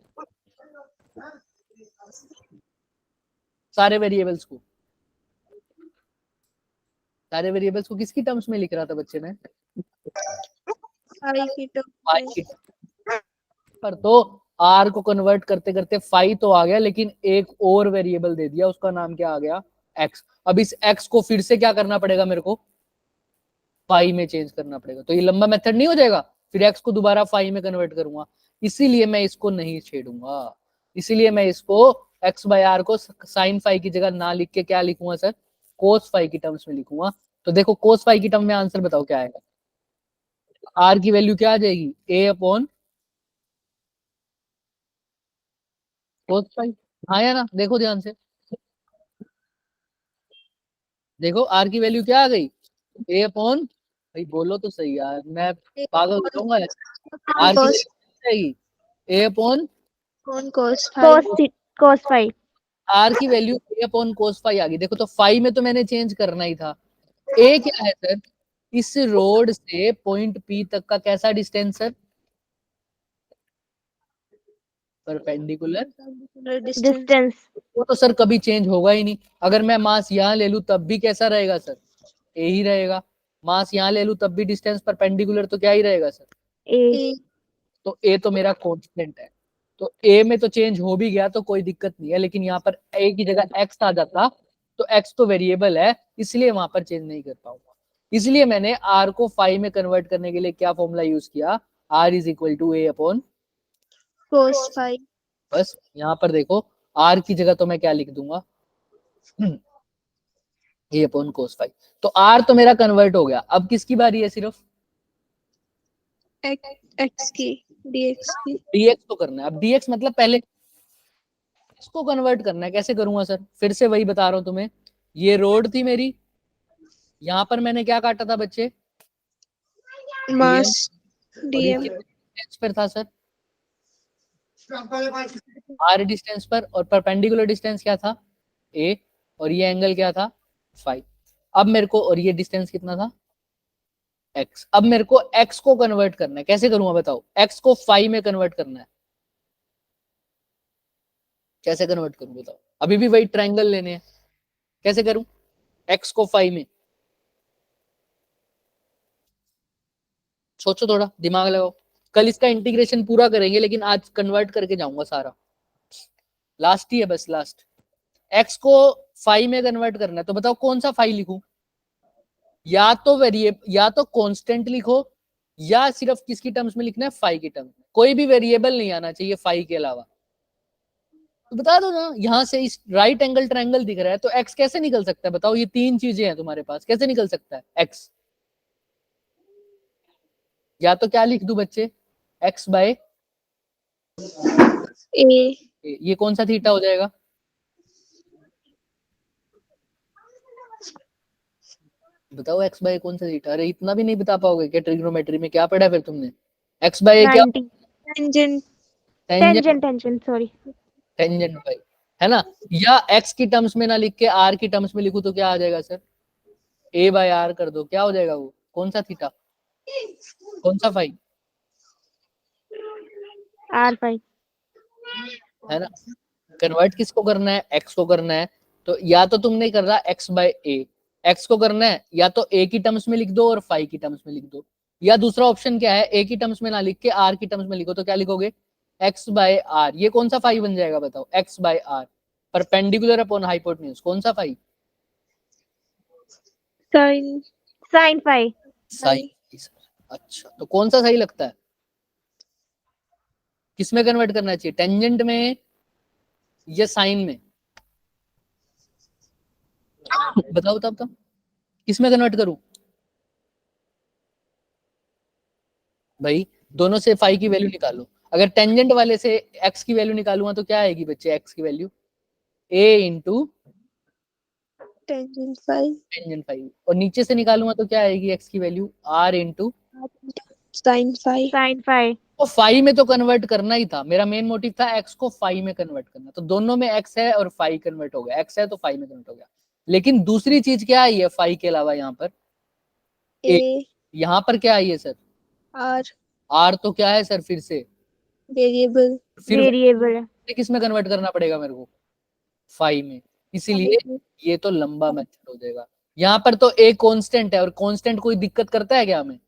सारे वेरिएबल्स को, सारे वेरिएबल्स को किसकी टर्म्स में लिख रहा था बच्चे मैं,
फाइव की
फाई की पर, तो आर को कन्वर्ट करते करते फाई तो आ गया, लेकिन एक और वेरिएबल दे दिया, उसका नाम क्या आ गया, एक्स। अब इस एक्स को फिर से क्या करना पड़ेगा मेरे को, फाई में चेंज करना पड़ेगा, तो ये लंबा मेथड नहीं हो जाएगा, फिर एक्स को दोबारा फाई में कन्वर्ट करूंगा, इसीलिए मैं इसको नहीं छेड़ूंगा, इसीलिए मैं इसको एक्स बाय आर को साइन फाई की जगह ना लिख के क्या लिखूंगा सर, कोस फाई की टर्म्स में लिखूंगा। तो देखो कोस फाई की टर्म में आंसर बताओ क्या आएगा, आर की वैल्यू क्या आ जाएगी, ए अपॉन कोस फाई, हाँ या ना, देखो ध्यान से, देखो आर की वैल्यू क्या आ गई, ए अपॉन, भाई बोलो तो सही यार, मैं पागल हो जाऊंगा, आर की
कोस
वैल्यू आएगी ए अपॉन,
कौन कोस फाइव
कोस फाइव,
आर की वैल्यू ए अपॉन कोस फाई आ गई। देखो, तो फाई में तो मैंने चेंज करना ही था। ए क्या है सर, इस रोड से पॉइंट पी तक का कैसा डिस्टेंस सर, परपेंडिकुलर
डिस्टेंस,
वो तो सर कभी चेंज होगा ही नहीं, अगर मैं मास यहाँ ले लूं तब भी कैसा रहेगा सर, ए ही रहेगा, मास यहाँ ले लूं तब भी डिस्टेंस परपेंडिकुलर तो क्या ही रहेगा सर,
ए,
तो ए तो मेरा कांस्टेंट है, तो ए में तो चेंज हो भी गया तो कोई दिक्कत नहीं है, लेकिन यहाँ पर ए की जगह एक्स आ जाता, तो एक्स तो वेरिएबल है, इसलिए वहां पर चेंज नहीं कर पाऊंगा, इसलिए मैंने आर को फाइव में कन्वर्ट करने के लिए क्या फॉर्मूला यूज किया, R is equal to A upon,
cos five
बस यहाँ पर देखो आर की जगह तो मैं क्या लिख दूंगा, ए अपॉन कोस फाइव, तो आर तो मेरा कन्वर्ट हो गया, अब किसकी बारी है सिर्फ,
एक्स की डीएक्स की
डीएक्स तो करना है, अब डीएक्स मतलब पहले इसको कन्वर्ट करना है, कैसे करूंगा सर, फिर से वही बता रहा हूं तुम्हें, ये रोड थी मेरी, यहाँ पर मैंने क्या काटा था बच्चे,
मास
और ये
डीएम
कितने डिस्टेंस पर था सर, आर डिस्टेंस पर, और परपेंडिकुलर डिस्टेंस क्या था, ए, और ये एंगल क्या था, फाइव। अब मेरे को, और ये डिस्टेंस कितना था, एक्स, अब मेरे को एक्स को कन्वर्ट करना है, कैसे करूंगा बताओ, एक्स को फाइव में कन्वर्ट करना है, कैसे कन्वर्ट करूं बताओ, अभी भी वही ट्रायंगल लेने हैं, कैसे करूं, एक्स को फाइव में, सोचो थोड़ा दिमाग लगाओ, कल इसका इंटीग्रेशन पूरा करेंगे, लेकिन आज कन्वर्ट करके जाऊंगा सारा, लास्ट ही है बस, लास्ट, एक्स को फाई में कन्वर्ट करना है, तो बताओ कौन सा फाई लिखूं? या तो वेरिएबल, या तो कांस्टेंट लिखो, या सिर्फ किसकी टर्म्स में लिखना है? फाई की टर्म्स में। कोई भी वेरिएबल नहीं आना चाहिए फाई के अलावा। तो बता दो ना, यहां से इस राइट एंगल ट्रायंगल दिख रहा है, तो एक्स कैसे निकल सकता है? बताओ, ये तीन चीजें हैं तुम्हारे पास, कैसे निकल सकता है एक्स? या तो क्या लिख दूं बच्चे, एक्स बाय
ए
ये कौन सा थीटा हो जाएगा? बताओ एक्स बाय कौन सा थीटा? अरे इतना भी नहीं बता पाओगे क्या? ट्रिग्नोमेट्री में क्या पढ़ा फिर तुमने? एक्स बाय क्या?
90
tangent
tangent,
tangent sorry
tangent by, है ना? या एक्स की टर्म्स में ना लिख के आर की टर्म्स में लिखूं तो क्या आ जाएगा सर? ए बाय आर कर दो, क्या हो जाएगा वो? कौन सा थीटा, कौन सा फाई,
R5
है ना? कन्वर्ट किसको करना है? एक्स को करना है। तो या तो तुमने कर रहा एक्स बाय ए, एक्स को करना है या तो ए की टर्म्स में लिख दो और फाई की टर्म्स में लिख दो, या दूसरा ऑप्शन क्या है, ए की टर्म्स में ना लिख के आर की टर्म्स में लिखो, तो क्या लिखोगे? X by R. ये कौन सा फाई बन जाएगा बताओ? X by R perpendicular upon hypotenuse, कौन सा phi?
Sine
sin phi
sine. अच्छा, तो कौन सा सही लगता है? किसमें कन्वर्ट करना चाहिए, टेंजेंट में या साइन में? बताओ बताओ बताओ, किसमें कन्वर्ट करूं भाई? दोनों से फाई की वैल्यू निकालो। अगर टेंजेंट वाले से एक्स की वैल्यू निकालूंगा तो क्या आएगी बच्चे? एक्स की value a into
tangent phi
tangent phi, और नीचे से निकालूंगा तो क्या आएगी एक्स की value? R into.
Sine phi.
sin phi
तो फाई में तो कन्वर्ट करना ही था, मेरा मेन मोटिव था एक्स को फाई में कन्वर्ट करना, तो दोनों में एक्स है और फाई कन्वर्ट हो गया, एक्स है तो फाई में कन्वर्ट हो गया। लेकिन दूसरी चीज क्या आई है फाई के अलावा? यहाँ पर ए,
ए
यहाँ पर क्या आई है सर?
आर
आर तो क्या है सर फिर से?
वेरिएबल
फिर
वेरिएबल
किस में कन्वर्ट करना पड़ेगा मेरे को? फाई में। इसीलिए ये तो लंबा मेथड हो जाएगा। यहाँ पर तो ए कांस्टेंट है, और कांस्टेंट कोई दिक्कत करता है क्या हमें?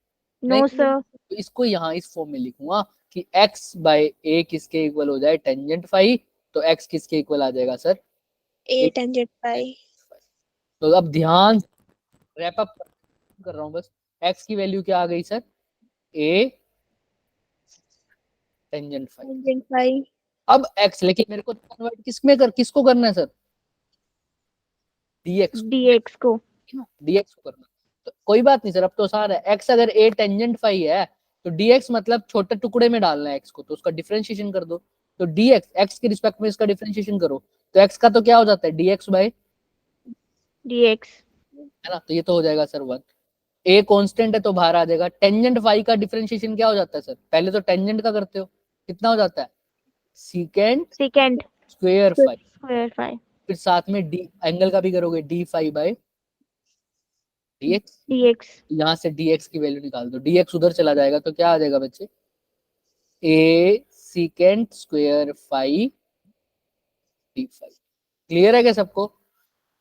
नो सर
तो इसको यहाँ इस फॉर्म में लिखूंगा कि x बाय ए किसके इक्वल हो जाए? Tangent phi. तो x किसके इक्वल आ जाएगा सर?
ए टेंजेंट फाई।
तो अब ध्यान, रैप अप कर रहा हूँ बस। x की वैल्यू क्या आ गई sir? a tangent phi.
Tangent phi
अब x, लेकिन मेरे को कन्वर्ट किसको करना है सर? dx
dx को
dx को करना। तो कोई बात नहीं सर, अब तो आसान है। x अगर a टेंजेंट फाई है तो dx मतलब छोटे टुकड़े में डालना है x को, तो उसका डिफरेंशिएशन कर दो। तो dx, x के रिस्पेक्ट में इसका डिफरेंशिएशन करो, तो x का तो क्या हो जाता है? dx बाय,
dx
है ना? तो ये तो हो जाएगा सर 1। a कांस्टेंट है तो बाहर आ जाएगा। टेंजेंट फाई का डिफरेंशिएशन क्या हो जाता है सर? पहले तो टेंजेंट का करते हो, कितना हो जाता है? Secant
secant
square phi,
square phi
फिर साथ में डी एंगल का भी करोगे, D phi by dx।
dx
यहाँ से dx की वैल्यू निकाल दो, dx उधर चला जाएगा तो क्या आ जाएगा बच्चे? A secant square phi D phi. Clear है क्या सबको?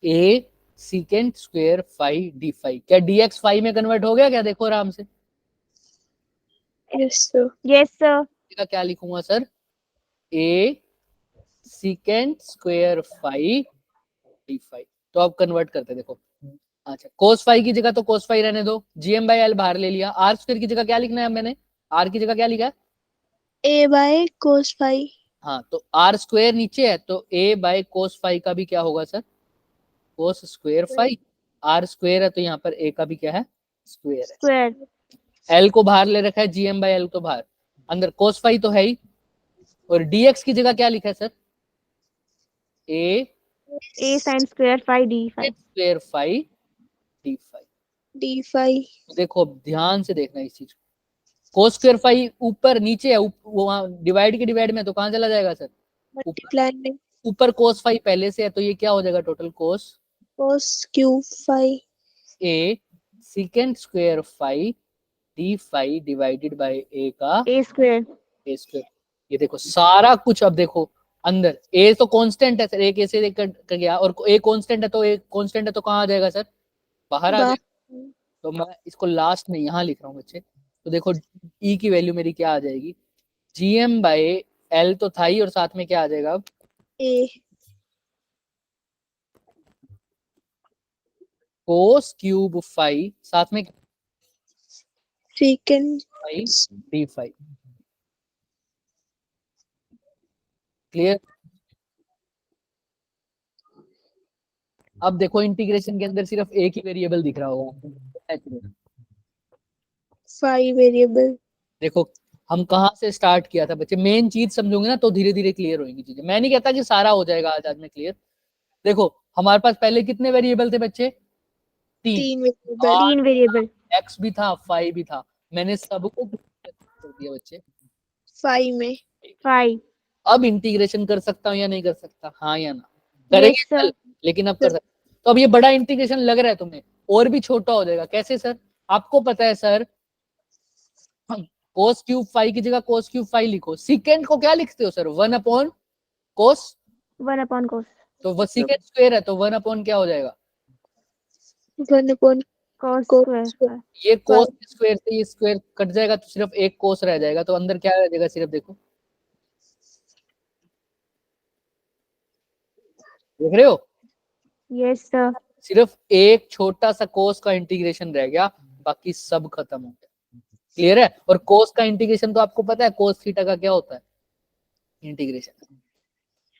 A secant square phi D phi. क्या dx फाई में कन्वर्ट हो गया क्या? देखो आराम से।
Yes sir.
yes sir
का क्या लिखूंगा sir? A secant square phi D phi. तो अब कन्वर्ट करते देखो। अच्छा, कोस फाई की जगह तो कोस फाई रहने दो, जीएम बाई एल बाहर ले लिया। आर स्क्वायर की जगह क्या लिखना है मैंने? आर की जगह क्या लिखा है?
ए बाय कोस फाई।
हाँ, तो आर स्क्वायर नीचे है तो ए बाय कोस फाई का भी क्या होगा sir? Cos square phi. R square है तो यहाँ पर ए का भी क्या है? स्क्वायर है।
square
एल को बाहर ले रखा है, जीएम बाय एल तो बाहर, अंदर कोस फाई तो है ही। और डीएक्स की जगह क्या लिखा है sir? A
a sin square phi d phi
square phi D phi.
D phi
देखो ध्यान से देखना इस चीज को, कोस स्क्वायर फाई ऊपर नीचे है, वहां डिवाइड के डिवाइड में तो कहाँ चला जाएगा सर?
मल्टीप्लाई में
ऊपर कोस फाई पहले से है तो ये क्या हो जाएगा total? Cos
cos cube phi
a secant square phi D phi divided by a का
a square
ए स्क्वायर। ये देखो सारा कुछ, अब देखो अंदर ए तो कांस्टेंट है सर, एक ऐसे कर गया, और ए कांस्टेंट है तो ए कांस्टेंट है तो कहाँ आ जाएगा सर? बाहर आ जाएगा। तो मैं इसको लास्ट में यहाँ लिख रहा हूँ बच्चे। तो देखो ई की वैल्यू मेरी क्या आ जाएगी? जीएम बाय एल तो था ही, और साथ में क्या आ जाएगा अब?
ए
कोस क्यूब फाइव साथ में
secant
five D five. Clear? अब देखो इंटीग्रेशन के अंदर सिर्फ एक ही वेरिएबल दिख रहा होगा।
phi variable.
देखो हम कहाँ से स्टार्ट किया था बच्चे, मेन चीज समझोगे ना तो धीरे धीरे क्लियर होगी चीजें। मैं नहीं कहता कि सारा हो जाएगा आज में क्लियर। देखो हमारे पास पहले कितने वेरिएबल थे बच्चे? तीन।
3 variable.
3 वेरिएबल।
एक्स भी था, फाइव भी था, मैंने सबको कर दिया बच्चे
phi में
5।
अब इंटीग्रेशन कर सकता हूँ या नहीं कर सकता? हाँ या ना? करेंगे
Yes, sir.
कल, लेकिन अब कर सकता। तो अब ये बड़ा इंटीग्रेशन लग रहा है तुम्हें, और भी छोटा हो जाएगा। कैसे सर? आपको पता है सर, कोस क्यूब फाइव की जगह कोस क्यूब फाइव लिखो। सीकेंड को क्या लिखते हो सर? 1 कोस।
1 cos।
तो वो सीकेंड स्क्वायर है तो 1 क्या हो जाएगा?
1 upon
cos
cos
square।
square.
ये कोस स्क्वायर से ये स्क्वायर कट जाएगा तो सिर्फ एक कोस रह जाएगा। तो अंदर क्या रह जाएगा? सिर्फ देखो, देख रहे हो?
Yes, sir.
सिर्फ एक छोटा सा कोस का इंटीग्रेशन रह गया, बाकी सब खत्म हो गया। क्लियर है? और कोस का इंटीग्रेशन तो आपको पता है, कोस थीटा का क्या होता है इंटीग्रेशन?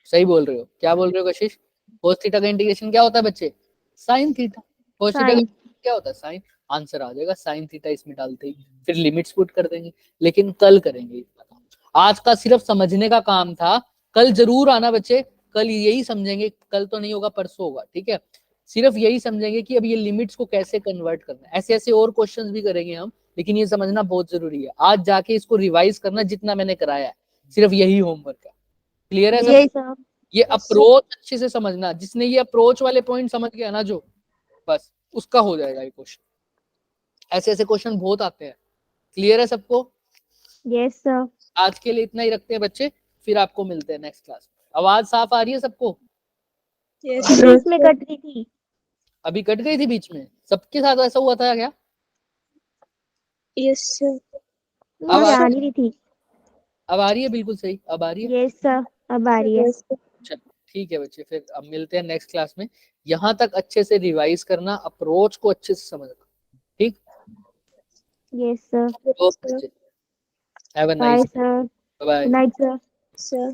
सही बोल रहे हो? क्या बोल रहे हो कशिश? कोस थीटा का इंटीग्रेशन क्या होता है बच्चे? Sine theta. Cos theta
Sin।
क्या होता है? साइन। आंसर आ जाएगा साइन थीटा इसमें डालते ही, फिर लिमिट्स पुट कर देंगे। लेकिन कल करेंगे, आज का सिर्फ समझने का काम था। कल जरूर आना बच्चे, कल यही समझेंगे। कल तो नहीं होगा, परसों होगा, ठीक है? सिर्फ यही समझेंगे कि अब ये लिमिट्स को कैसे कन्वर्ट करना है। ऐसे ऐसे और क्वेश्चंस भी करेंगे हम, लेकिन ये समझना बहुत जरूरी है। आज जाके इसको रिवाइज करना जितना मैंने कराया है, सिर्फ यही होमवर्क है। क्लियर है सब?
Yes, sir.
ये अप्रोच अच्छे से समझना। जिसने ये अप्रोच वाले पॉइंट समझ गया ना, जो बस उसका हो जाएगा ये क्वेश्चन। ऐसे ऐसे क्वेश्चन बहुत आते हैं। क्लियर है सबको?
Yes, sir.
आज के लिए इतना ही रखते हैं बच्चे, फिर आपको मिलते हैं नेक्स्ट क्लास में। आवाज साफ आ रही है सबको?
Yes,
बीच में कट रही थी।
अभी कट गई थी बीच में? सबके साथ ऐसा हुआ था क्या?
yes sir.
अब
मुझे
आ
आ नहीं रही थी।
अब आ रही है बिल्कुल सही? अब आ रही है?
Yes, sir. अब आ रही है।
Yes, sir.
चलो ठीक है बच्चे, फिर अब मिलते हैं नेक्स्ट क्लास में। यहाँ तक अच्छे से रिवाइज करना, अप्रोच को अच्छे से समझना, ठीक?
Yes, sir.
ओके बच्चे, have a
Bye,
nice,
sir.
Bye.
Good night, sir.
Sir.